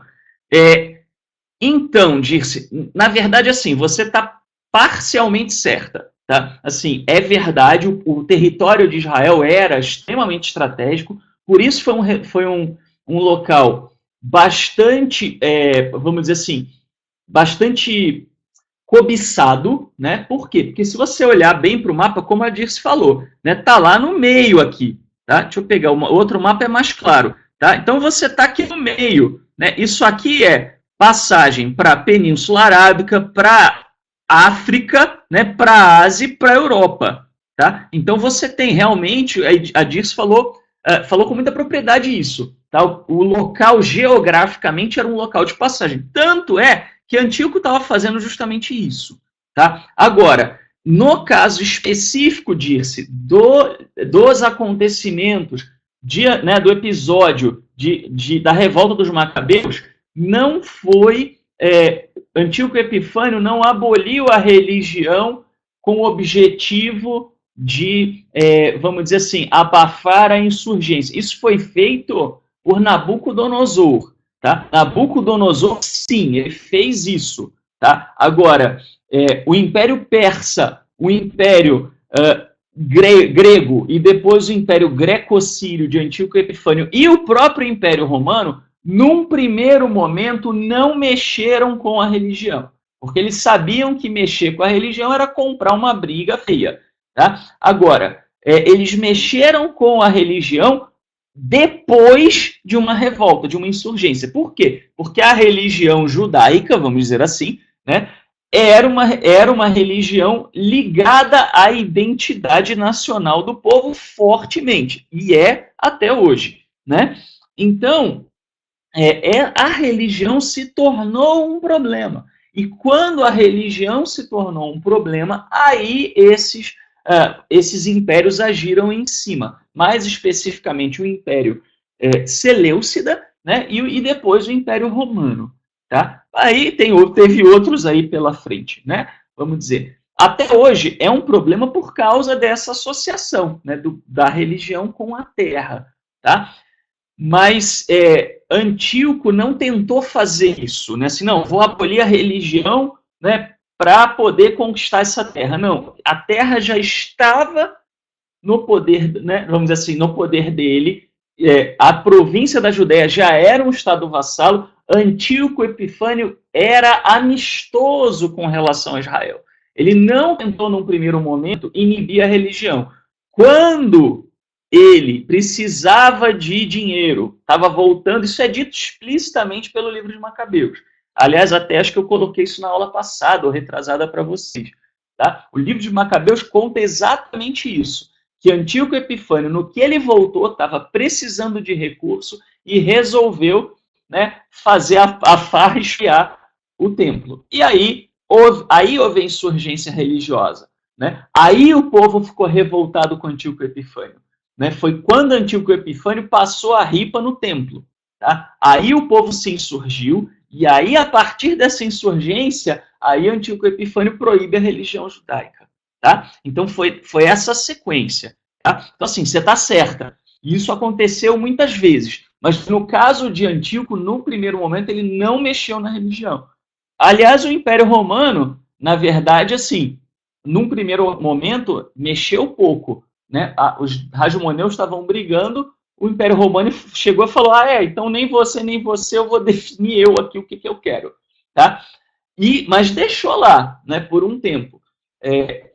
Speaker 1: Então, Dirce, na verdade, assim, você está parcialmente certa. Tá? Assim, é verdade, o território de Israel era extremamente estratégico, por isso foi um local bastante, vamos dizer assim, bastante cobiçado, né? Por quê? Porque se você olhar bem para o mapa, como a Dirce falou, né? Tá lá no meio aqui, tá? Deixa eu pegar outro mapa, é mais claro, tá? Então você está aqui no meio, né? Isso aqui é passagem para a Península Arábica, para África, né? Para a Ásia e para a Europa, tá? Então você tem realmente, a Dirce falou com muita propriedade isso, tá? O local geograficamente era um local de passagem, tanto é que Antíoco estava fazendo justamente isso. Tá? Agora, no caso específico, Dirce, dos acontecimentos do episódio da revolta dos Macabeus, não foi... Antíoco Epifânio não aboliu a religião com o objetivo de, vamos dizer assim, abafar a insurgência. Isso foi feito por Nabucodonosor. Tá? Nabucodonosor, sim, ele fez isso. Tá? Agora, o Império Persa, o Império grego e depois o Império Greco-Sírio de Antíoco Epifânio e o próprio Império Romano, num primeiro momento, não mexeram com a religião. Porque eles sabiam que mexer com a religião era comprar uma briga feia. Tá? Agora, eles mexeram com a religião depois de uma revolta, de uma insurgência. Por quê? Porque a religião judaica, vamos dizer assim, né, era uma religião ligada à identidade nacional do povo fortemente, e é até hoje. Né? Então, a religião se tornou um problema. E quando a religião se tornou um problema, aí esses impérios agiram em cima. Mais especificamente o Império Seleucida, né, e depois o Império Romano. Tá? Aí teve outros aí pela frente. Né? Vamos dizer, até hoje é um problema por causa dessa associação, né, da religião com a terra. Tá? Mas Antíoco não tentou fazer isso, né? Assim, não, vou abolir a religião, né, para poder conquistar essa terra. Não, a terra já estava no poder, né, vamos dizer assim, no poder dele. A província da Judéia já era um estado vassalo. Antíoco Epifânio era amistoso com relação a Israel. Ele não tentou, num primeiro momento, inibir a religião. Quando ele precisava de dinheiro, estava voltando, isso é dito explicitamente pelo livro de Macabeus. Aliás, até acho que eu coloquei isso na aula passada, ou retrasada para vocês. Tá? O livro de Macabeus conta exatamente isso, que Antíoco Epifânio, no que ele voltou, estava precisando de recurso e resolveu, né, fazer a farra esfriar o templo. E aí houve insurgência religiosa. Né? Aí o povo ficou revoltado com Antíoco Epifânio. Né? Foi quando Antíoco Epifânio passou a ripa no templo. Tá? Aí o povo se insurgiu, e aí, a partir dessa insurgência, aí Antíoco Epifânio proíbe a religião judaica. Tá? Então foi essa sequência. Tá? Então, assim, você está certa. Isso aconteceu muitas vezes. Mas no caso de Antíoco, no primeiro momento, ele não mexeu na religião. Aliás, o Império Romano, na verdade, assim, num primeiro momento, mexeu pouco. Né? Os Hasmoneus estavam brigando, o Império Romano chegou e falou, então nem você, eu vou definir eu aqui o que eu quero. Tá? Mas deixou lá, né, por um tempo.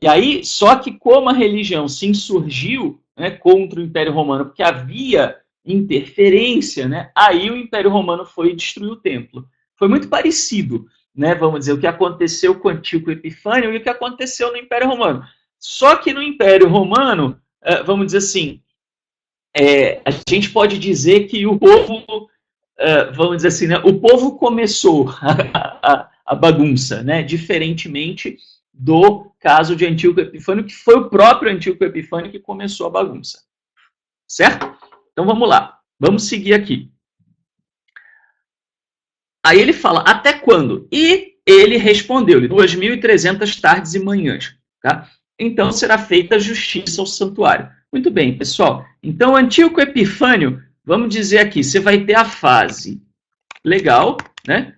Speaker 1: E aí, só que como a religião se insurgiu, né, contra o Império Romano, porque havia interferência, né, aí o Império Romano foi destruir o templo. Foi muito parecido, né, vamos dizer, o que aconteceu com Antíoco Epifânio e o que aconteceu no Império Romano. Só que no Império Romano, vamos dizer assim, a gente pode dizer que o povo, vamos dizer assim, né, o povo começou a bagunça, né, diferentemente do caso de Antíoco Epifânio, que foi o próprio Antíoco Epifânio que começou a bagunça. Certo? Então vamos lá, vamos seguir aqui. Aí ele fala, até quando? E ele respondeu-lhe, 2.300 tardes e manhãs. Tá? então será feita justiça ao santuário. Muito bem, pessoal. Então, Antíoco Epifânio, vamos dizer aqui, você vai ter a fase legal, né?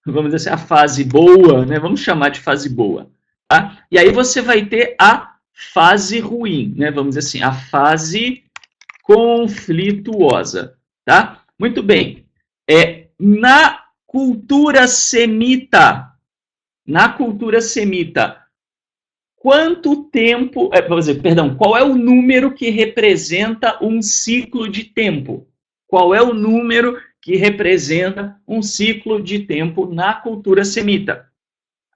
Speaker 1: Vamos dizer assim, a fase boa, né? Vamos chamar de fase boa. Tá? E aí você vai ter a fase ruim, né? Vamos dizer assim, a fase conflituosa. Tá? Muito bem. Na cultura semita, quanto tempo, qual é o número que representa um ciclo de tempo? Qual é o número que representa um ciclo de tempo na cultura semita?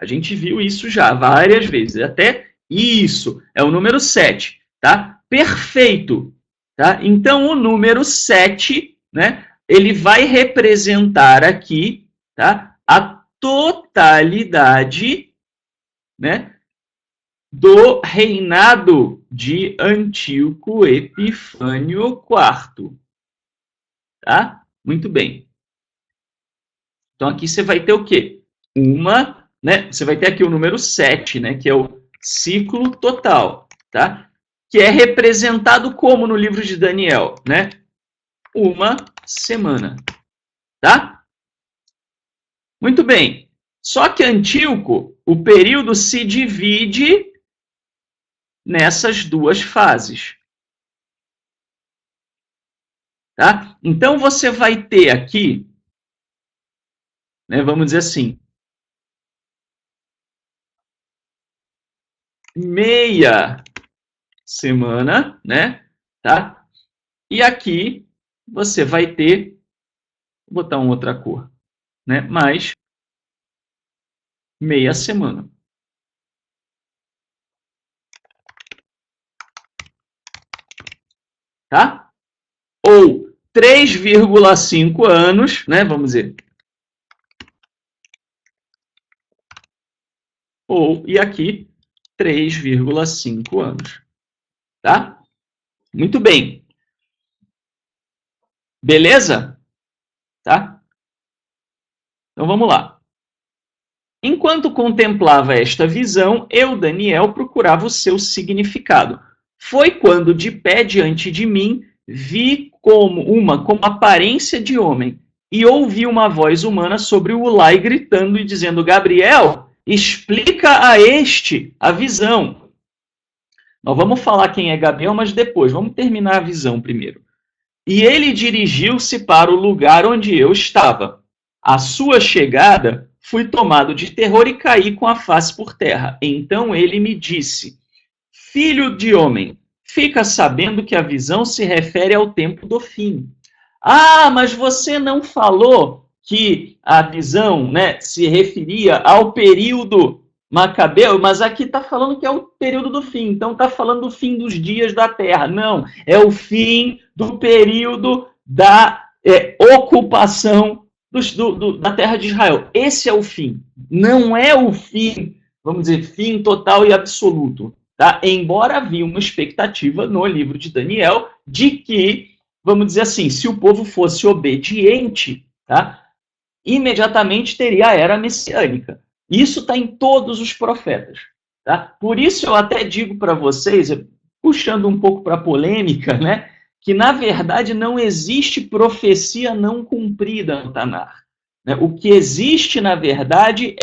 Speaker 1: A gente viu isso já várias vezes, até isso, é o número 7, tá? Perfeito, tá? Então, o número 7, né, ele vai representar aqui, tá, a totalidade, né, do reinado de Antíoco Epifânio IV. Tá? Muito bem. Então, aqui você vai ter o quê? Você vai ter aqui o número 7, né, que é o ciclo total, tá? Que é representado como no livro de Daniel, né? Uma semana, tá? Muito bem. Só que Antíoco, o período se divide nessas duas fases. Tá? Então, você vai ter aqui, né, vamos dizer assim, meia semana, né? Tá? E aqui você vai ter, vou botar uma outra cor, né? Mais meia semana. Tá? Ou 3,5 anos, né? Vamos dizer. E aqui, 3,5 anos. Tá? Muito bem. Beleza? Tá? Então vamos lá. Enquanto contemplava esta visão, eu, Daniel, procurava o seu significado. Foi quando, de pé diante de mim, vi como aparência de homem, e ouvi uma voz humana sobre o Ulai gritando e dizendo: Gabriel, explica a este a visão. Nós vamos falar quem é Gabriel, mas depois, vamos terminar a visão primeiro. E ele dirigiu-se para o lugar onde eu estava. À sua chegada, fui tomado de terror e caí com a face por terra. Então ele me disse: Filho de homem, fica sabendo que a visão se refere ao tempo do fim. Ah, mas você não falou que a visão, né, se referia ao período macabeu, mas aqui está falando que é o período do fim, então está falando do fim dos dias da terra. Não, é o fim do período da ocupação da terra de Israel. Esse é o fim. Não é o fim, vamos dizer, fim total e absoluto. Tá? Embora havia uma expectativa no livro de Daniel de que, vamos dizer assim, se o povo fosse obediente, tá? Imediatamente teria a era messiânica. Isso está em todos os profetas. Tá? Por isso eu até digo para vocês, puxando um pouco para a polêmica, né, que na verdade não existe profecia não cumprida no Tanar. O que existe, na verdade,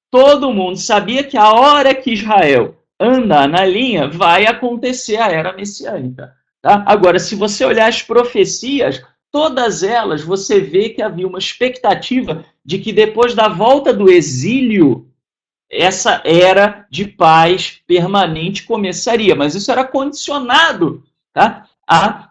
Speaker 1: todo mundo sabia que a hora que Israel andar na linha, vai acontecer a era messiânica. Tá? Agora, se você olhar as profecias, todas elas, você vê que havia uma expectativa de que depois da volta do exílio, essa era de paz permanente começaria. Mas isso era condicionado, tá, à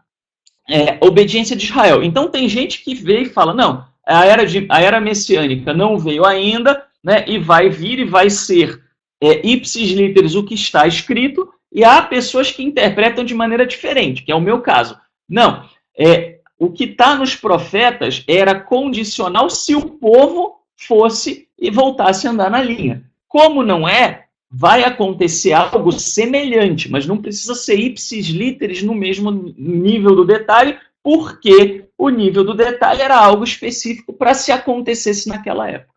Speaker 1: obediência de Israel. Então, tem gente que vê e fala, não, a era messiânica não veio ainda, né, e vai vir e vai ser ipsis literis o que está escrito, e há pessoas que interpretam de maneira diferente, que é o meu caso. Não, o que está nos profetas era condicional se o povo fosse e voltasse a andar na linha. Como não é, vai acontecer algo semelhante, mas não precisa ser ipsis literis no mesmo nível do detalhe, porque o nível do detalhe era algo específico para se acontecesse naquela época.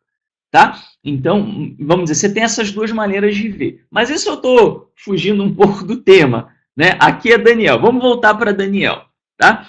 Speaker 1: tá? Então, vamos dizer, você tem essas duas maneiras de ver. Mas isso eu estou fugindo um pouco do tema, né? Aqui é Daniel. Vamos voltar para Daniel, tá?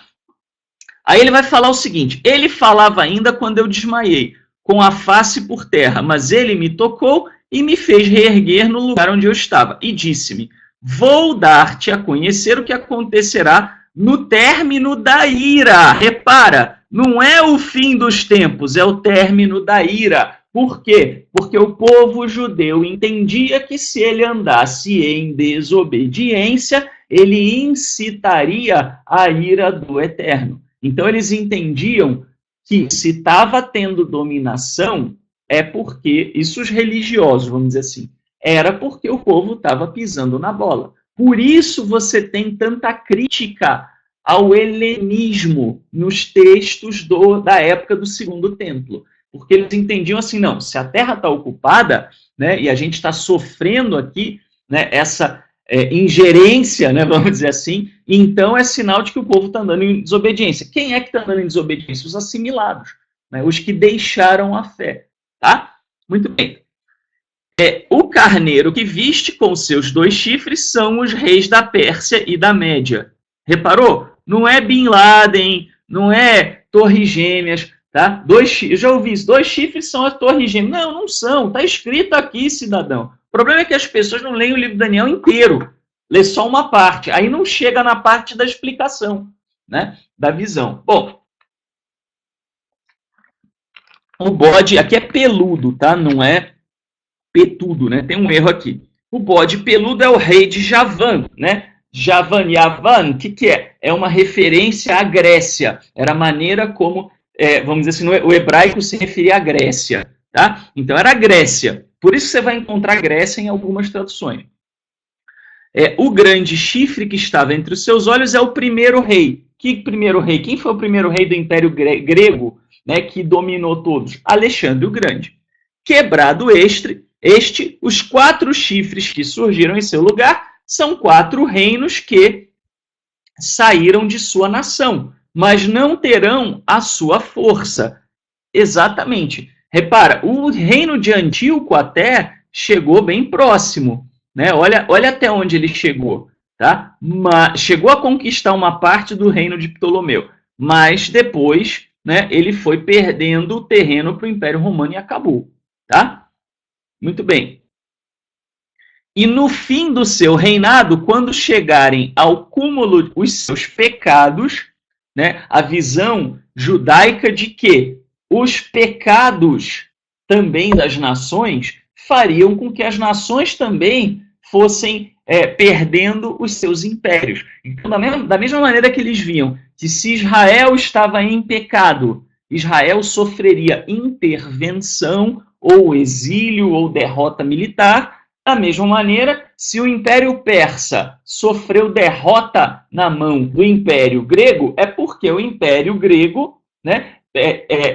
Speaker 1: Aí ele vai falar o seguinte: ele falava ainda quando eu desmaiei, com a face por terra, mas ele me tocou e me fez reerguer no lugar onde eu estava, e disse-me: vou dar-te a conhecer o que acontecerá no término da ira. Repara, não é o fim dos tempos, é o término da ira. Por quê? Porque o povo judeu entendia que se ele andasse em desobediência, ele incitaria a ira do Eterno. Então eles entendiam que se estava tendo dominação, é porque, isso os religiosos, vamos dizer assim, era porque o povo estava pisando na bola. Por isso você tem tanta crítica ao helenismo nos textos da época do Segundo Templo. Porque eles entendiam assim, não, se a terra está ocupada, né, e a gente está sofrendo aqui, né, essa ingerência, né, vamos dizer assim, então é sinal de que o povo está andando em desobediência. Quem é que está andando em desobediência? Os assimilados, né, os que deixaram a fé. Tá? Muito bem. O carneiro que viste com seus 2 chifres são os reis da Pérsia e da Média. Reparou? Não é Bin Laden, não é Torres Gêmeas, tá? Eu já ouvi isso, 2 chifres são as Torres Gêmeas. Não, não são, está escrito aqui, cidadão. O problema é que as pessoas não leem o livro de Daniel inteiro, lê só uma parte, aí não chega na parte da explicação, né? Da visão. Bom, o bode aqui é peludo, tá? Não é petudo, né? Tem um erro aqui. O bode peludo é o rei de Javan, né? Yavan, o que é? É uma referência à Grécia. Era a maneira como, vamos dizer assim, o hebraico se referia à Grécia, tá? Então era a Grécia. Por isso você vai encontrar Grécia em algumas traduções. O grande chifre que estava entre os seus olhos é o primeiro rei. Que primeiro rei? Quem foi o primeiro rei do Império Grego, né, que dominou todos? Alexandre o Grande. Quebrado os 4 chifres que surgiram em seu lugar são 4 reinos que saíram de sua nação, mas não terão a sua força. Exatamente. Repara, o reino de Antíoco até chegou bem próximo, né? Olha até onde ele chegou, tá? Chegou a conquistar uma parte do reino de Ptolomeu, mas depois, né, ele foi perdendo o terreno para o Império Romano e acabou, tá? Muito bem. E no fim do seu reinado, quando chegarem ao cúmulo os seus pecados, né, a visão judaica de que os pecados também das nações fariam com que as nações também fossem perdendo os seus impérios. Então, da mesma maneira que eles viam que se Israel estava em pecado, Israel sofreria intervenção ou exílio ou derrota militar. Da mesma maneira, se o Império Persa sofreu derrota na mão do Império Grego, é porque o Império Grego, né,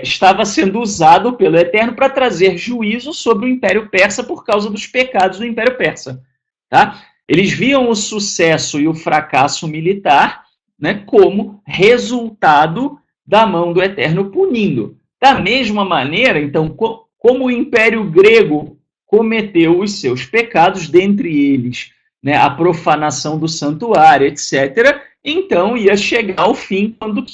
Speaker 1: estava sendo usado pelo Eterno para trazer juízo sobre o Império Persa por causa dos pecados do Império Persa. Tá? Eles viam o sucesso e o fracasso militar, né, como resultado da mão do Eterno punindo. Da mesma maneira, então, como o Império Grego cometeu os seus pecados, dentre eles, né, a profanação do santuário, etc., então ia chegar ao fim quando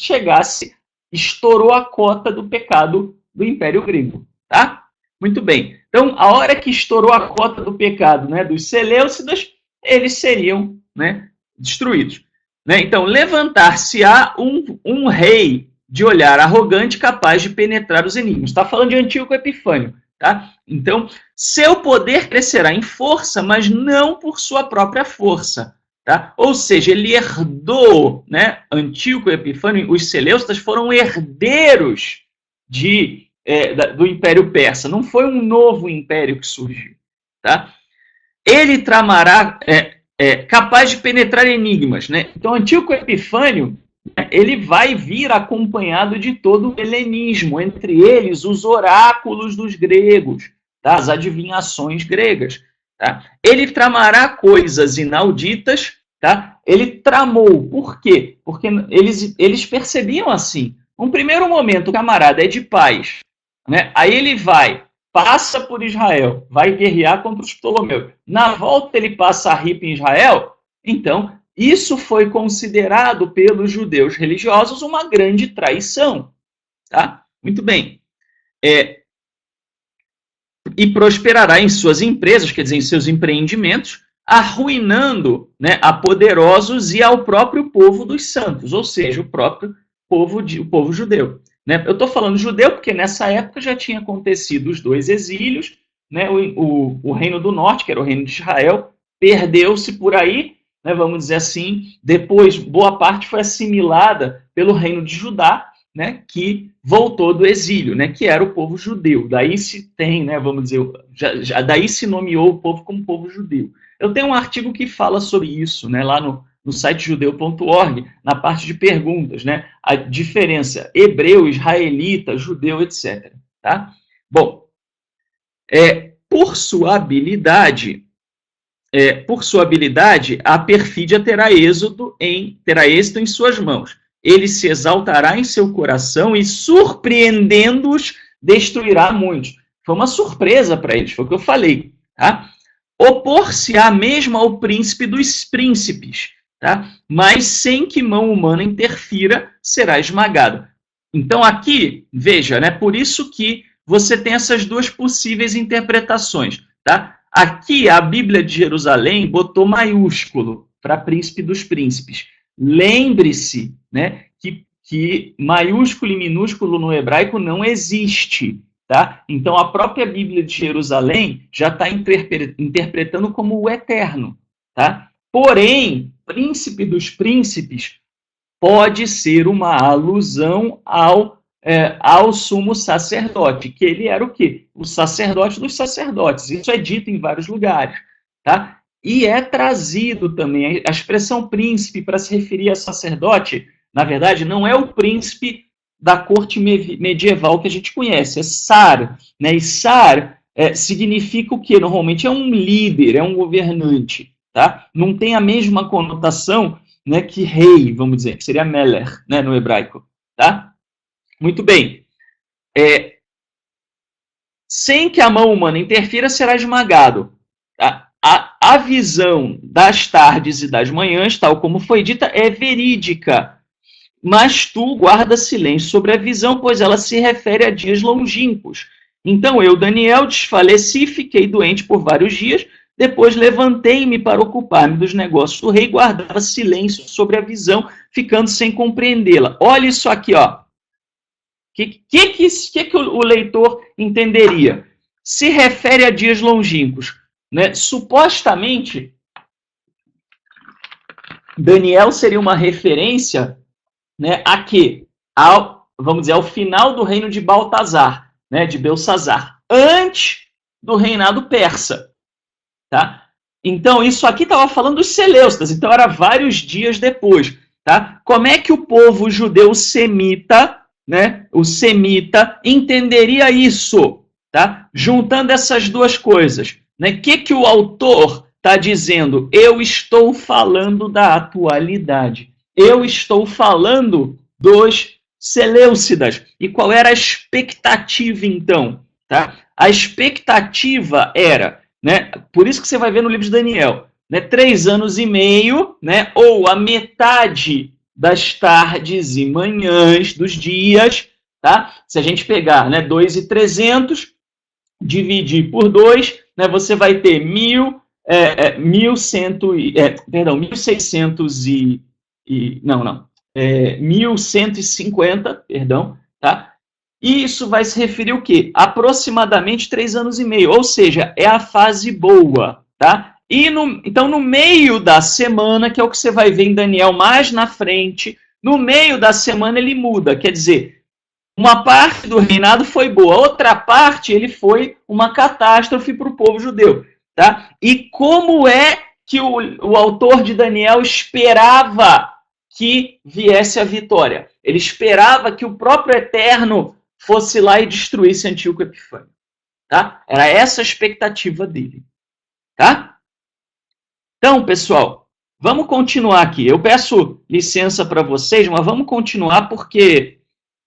Speaker 1: estourou a cota do pecado do Império Grego. Tá? Muito bem. Então, a hora que estourou a cota do pecado, né, dos Seleucidas, eles seriam, né, destruídos. Né? Então, levantar-se-á um rei de olhar arrogante capaz de penetrar os enigmas. Está falando de Antíoco Epifânio. Tá? Então, seu poder crescerá em força, mas não por sua própria força. Tá? Ou seja, ele herdou, né? Antíoco Epifânio, os Seleucidas foram herdeiros do Império Persa. Não foi um novo império que surgiu. Tá? Ele tramará, capaz de penetrar enigmas. Né? Então, Antíoco Epifânio, ele vai vir acompanhado de todo o helenismo, entre eles os oráculos dos gregos, tá? As adivinhações gregas. Tá? Ele tramará coisas inauditas, tá? Ele tramou. Por quê? Porque eles percebiam assim. Um primeiro momento, o camarada é de paz, né? Aí ele vai passa por Israel, vai guerrear contra os Ptolomeus. Na volta ele passa a Ripa em Israel. Então, isso foi considerado pelos judeus religiosos uma grande traição. Tá? Muito bem. E prosperará em suas empresas, quer dizer, em seus empreendimentos, arruinando, né, a poderosos e ao próprio povo dos santos, ou seja, o próprio o povo judeu. Né? Eu estou falando judeu porque nessa época já tinha acontecido os dois exílios, né? O reino do norte, que era o reino de Israel, perdeu-se por aí, né, vamos dizer assim, depois boa parte foi assimilada pelo reino de Judá, né, que voltou do exílio, né, que era o povo judeu. Daí se tem, né, vamos dizer, daí se nomeou o povo como povo judeu. Eu tenho um artigo que fala sobre isso, né, lá no site judeu.org, na parte de perguntas, né, a diferença hebreu, israelita, judeu, etc. Tá? Bom, por sua habilidade, a perfídia terá êxito em suas mãos. Ele se exaltará em seu coração e, surpreendendo-os, destruirá muitos. Foi uma surpresa para eles, foi o que eu falei. Tá? Opor-se-á mesmo ao príncipe dos príncipes, tá? Mas sem que mão humana interfira, será esmagado. Então aqui, veja, né, por isso que você tem essas duas possíveis interpretações. Tá? Aqui a Bíblia de Jerusalém botou maiúsculo para príncipe dos príncipes. Lembre-se, né, que maiúsculo e minúsculo no hebraico não existe. Tá? Então, a própria Bíblia de Jerusalém já está interpretando como o eterno. Tá? Porém, príncipe dos príncipes pode ser uma alusão ao sumo sacerdote, que ele era o quê? O sacerdote dos sacerdotes. Isso é dito em vários lugares. Tá? E é trazido também a expressão príncipe para se referir a sacerdote, na verdade, não é o príncipe da corte medieval que a gente conhece, é Sar. Né? E Sar significa o quê? Normalmente é um líder, é um governante. Tá? Não tem a mesma conotação, né, que rei, vamos dizer, que seria Meler, né, no hebraico. Tá? Muito bem. Sem que a mão humana interfira, será esmagado. Tá? A visão das tardes e das manhãs, tal como foi dita, é verídica. Mas tu guarda silêncio sobre a visão, pois ela se refere a dias longínquos. Então eu, Daniel, desfaleci e fiquei doente por vários dias. Depois levantei-me para ocupar-me dos negócios do rei e guardava silêncio sobre a visão, ficando sem compreendê-la. Olha isso aqui, ó. Que o leitor entenderia? Se refere a dias longínquos. Né? Supostamente, Daniel seria uma referência, né, a quê? Vamos dizer, ao final do reino de Baltazar, né, de Belsazar, antes do reinado persa. Tá? Então, isso aqui estava falando dos Seleucidas, então era vários dias depois. Tá? Como é que o povo judeu semita, né, o semita, entenderia isso? Tá? Juntando essas duas coisas. Né? O que o autor está dizendo? Eu estou falando da atualidade. Eu estou falando dos Seleucidas. E qual era a expectativa, então? Tá? A expectativa era, né, por isso que você vai ver no livro de Daniel, né, 3 anos e meio, né, ou a metade das tardes e manhãs dos dias. Tá? Se a gente pegar, né, 2.300, dividir por 2, né, você vai ter 1.150, perdão, tá? E isso vai se referir o quê? Aproximadamente 3 anos e meio, ou seja, é a fase boa, tá? E então, no meio da semana, que é o que você vai ver em Daniel mais na frente, no meio da semana ele muda, quer dizer, uma parte do reinado foi boa, outra parte ele foi uma catástrofe para o povo judeu. Tá? E como é que o autor de Daniel esperava que viesse a vitória? Ele esperava que o próprio Eterno fosse lá e destruísse Antíoco Epifânio. Tá? Era essa a expectativa dele. Tá? Então, pessoal, vamos continuar aqui. Eu peço licença para vocês, mas vamos continuar porque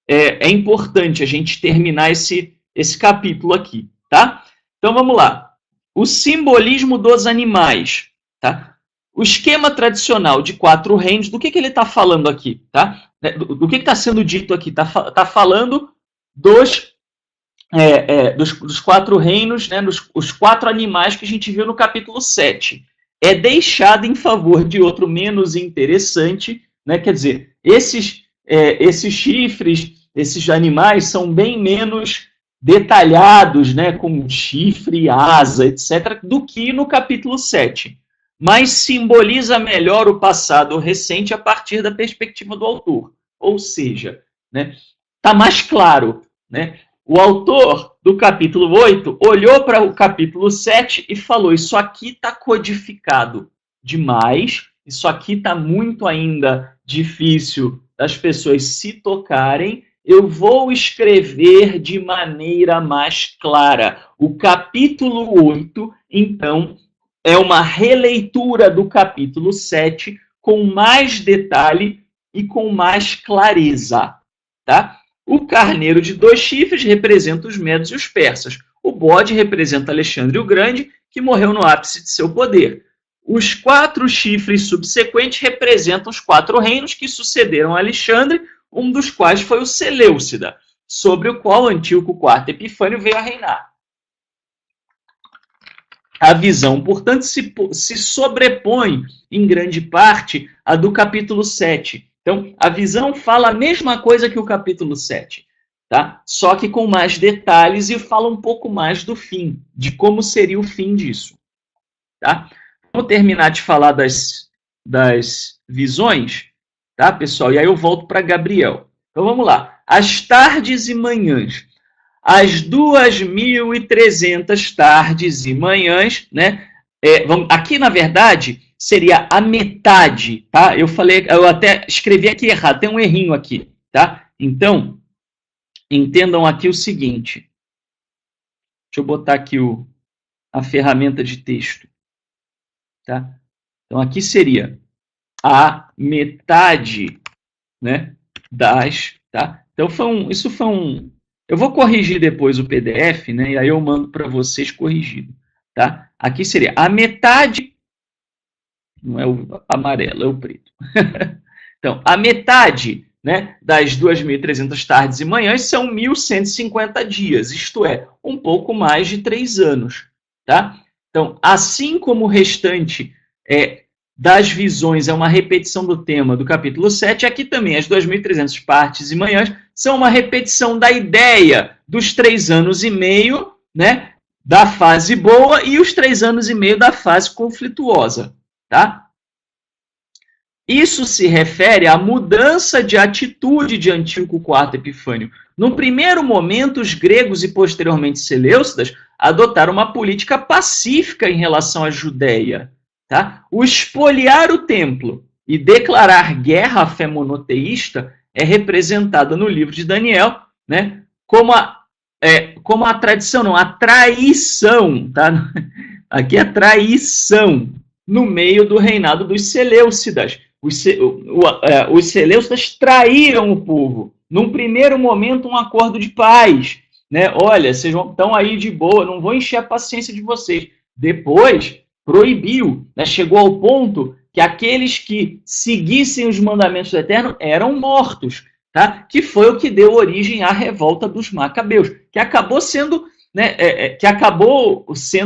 Speaker 1: é importante a gente terminar esse capítulo aqui. tá? Então vamos lá. O simbolismo dos animais, tá? O esquema tradicional de 4 reinos, do que ele está falando aqui, tá? Do que está sendo dito aqui? Tá falando dos 4 reinos, né, os 4 animais que a gente viu no capítulo 7. É deixado em favor de outro menos interessante, né? Quer dizer, esses chifres, esses animais são bem menos detalhados, né, com chifre, asa, etc., do que no capítulo 7. Mas simboliza melhor o passado recente a partir da perspectiva do autor. Ou seja, né, tá mais claro, né? O autor do capítulo 8 olhou para o capítulo 7 e falou: isso aqui está codificado demais, isso aqui está muito ainda difícil das pessoas se tocarem, eu vou escrever de maneira mais clara. O capítulo 8, então, é uma releitura do capítulo 7 com mais detalhe e com mais clareza, tá? O carneiro de 2 chifres representa os medos e os persas. O bode representa Alexandre o Grande, que morreu no ápice de seu poder. Os 4 chifres subsequentes representam os 4 reinos que sucederam a Alexandre, um dos quais foi o Seleucida, sobre o qual Antíoco IV Epifânio veio a reinar. A visão, portanto, se sobrepõe, em grande parte, à do capítulo 7. Então, a visão fala a mesma coisa que o capítulo 7, tá? Só que com mais detalhes e fala um pouco mais do fim, de como seria o fim disso. Tá? Vamos terminar de falar das visões, tá, pessoal? E aí eu volto para Gabriel. Então, vamos lá. As tardes e manhãs. As 2.300 tardes e manhãs, né? Aqui, na verdade, seria a metade, tá? Eu até escrevi aqui errado, tem um errinho aqui, tá? Então, entendam aqui o seguinte. Deixa eu botar aqui a ferramenta de texto, tá? Então, aqui seria a metade, né, tá? Então, isso foi um... Eu vou corrigir depois o PDF, né? E aí eu mando para vocês corrigido, tá? Aqui seria a metade, não é o amarelo, é o preto. Então, a metade, né, das 2.300 tardes e manhãs são 1.150 dias, isto é, um pouco mais de 3 anos, tá? Então, assim como o restante das visões é uma repetição do tema do capítulo 7, aqui também as 2.300 partes e manhãs são uma repetição da ideia dos 3 anos e meio, né, da fase boa e os 3 anos e meio da fase conflituosa, tá? Isso se refere à mudança de atitude de Antíoco IV Epifânio. No primeiro momento, os gregos e posteriormente seleucidas adotaram uma política pacífica em relação à Judéia. Tá? O espoliar o templo e declarar guerra à fé monoteísta é representada no livro de Daniel, né, como a tradição, não, a traição, tá? Aqui é a traição no meio do reinado dos Seleucidas. Os Seleucidas traíram o povo. Num primeiro momento, um acordo de paz, né? Olha, vocês estão aí de boa, não vou encher a paciência de vocês. Depois proibiu, né? Chegou ao ponto que aqueles que seguissem os mandamentos do Eterno eram mortos, tá? Que foi o que deu origem à revolta dos Macabeus, que acabou sendo, né,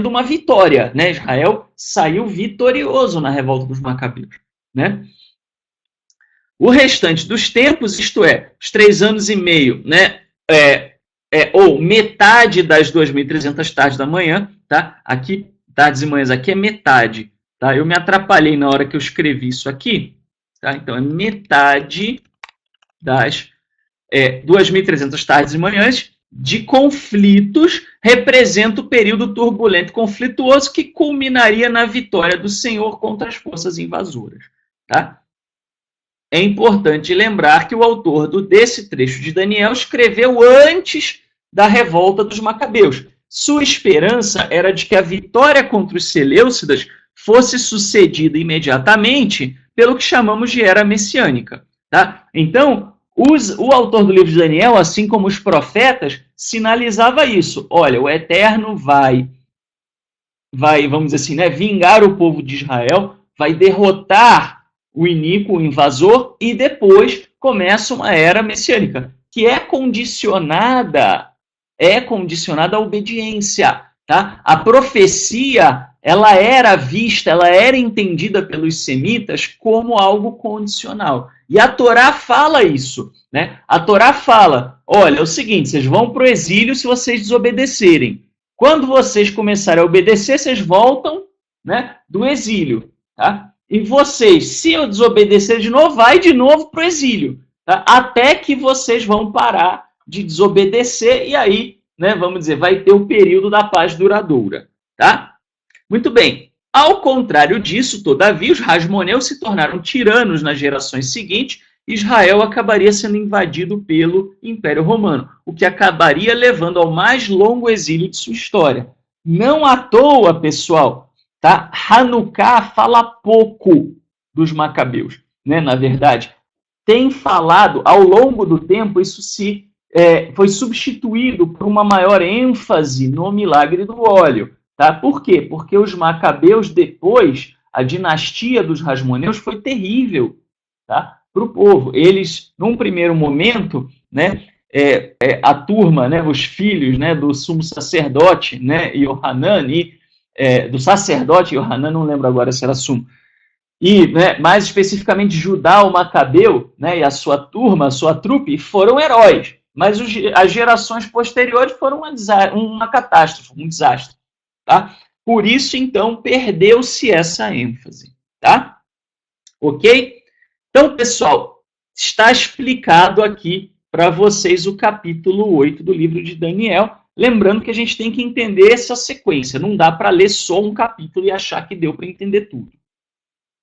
Speaker 1: uma vitória, né? Israel saiu vitorioso na revolta dos Macabeus, né? O restante dos tempos, isto é, os 3 anos e meio, né, ou metade das 2.300 tardes da manhã, tá? Aqui tardes e manhãs aqui é metade, tá? Eu me atrapalhei na hora que eu escrevi isso aqui, tá? Então, é metade das 2.300 tardes e manhãs de conflitos representa o período turbulento e conflituoso que culminaria na vitória do Senhor contra as forças invasoras, tá? É importante lembrar que o autor desse trecho de Daniel escreveu antes da revolta dos Macabeus. Sua esperança era de que a vitória contra os Seleucidas fosse sucedida imediatamente pelo que chamamos de era messiânica. Tá? Então, O autor do livro de Daniel, assim como os profetas, sinalizava isso. Olha, o Eterno vai, vamos dizer assim, né, vingar o povo de Israel, vai derrotar o iníquo, o invasor, e depois começa uma era messiânica, que é condicionada à obediência. Tá? A profecia, ela era vista, ela era entendida pelos semitas como algo condicional. E a Torá fala isso. Né? A Torá fala, olha, é o seguinte, vocês vão para o exílio se vocês desobedecerem. Quando vocês começarem a obedecer, vocês voltam, né, do exílio. Tá? E vocês, se eu desobedecer de novo, vai de novo para o exílio. Tá? Até que vocês vão parar de desobedecer e aí, né, vamos dizer, vai ter o período da paz duradoura. Tá? Muito bem. Ao contrário disso, todavia, os Hasmoneus se tornaram tiranos nas gerações seguintes. Israel acabaria sendo invadido pelo Império Romano, o que acabaria levando ao mais longo exílio de sua história. Não à toa, pessoal, tá? Hanukkah fala pouco dos macabeus, né? Na verdade, tem falado, ao longo do tempo, isso foi substituído por uma maior ênfase no milagre do óleo. Tá? Por quê? Porque os macabeus, depois, a dinastia dos Hasmoneus foi terrível, tá? Para o povo. Eles, num primeiro momento, né, a turma, né, os filhos, né, do sumo sacerdote, né, Yohanan, do sacerdote Yohanan, não lembro agora se era sumo, e, né, mais especificamente Judá, o Macabeu, né, e a sua turma, a sua trupe, foram heróis. Mas as gerações posteriores foram uma catástrofe, um desastre. Tá? Por isso, então, perdeu-se essa ênfase. Tá? Ok? Então, pessoal, está explicado aqui para vocês o capítulo 8 do livro de Daniel. Lembrando que a gente tem que entender essa sequência. Não dá para ler só um capítulo e achar que deu para entender tudo.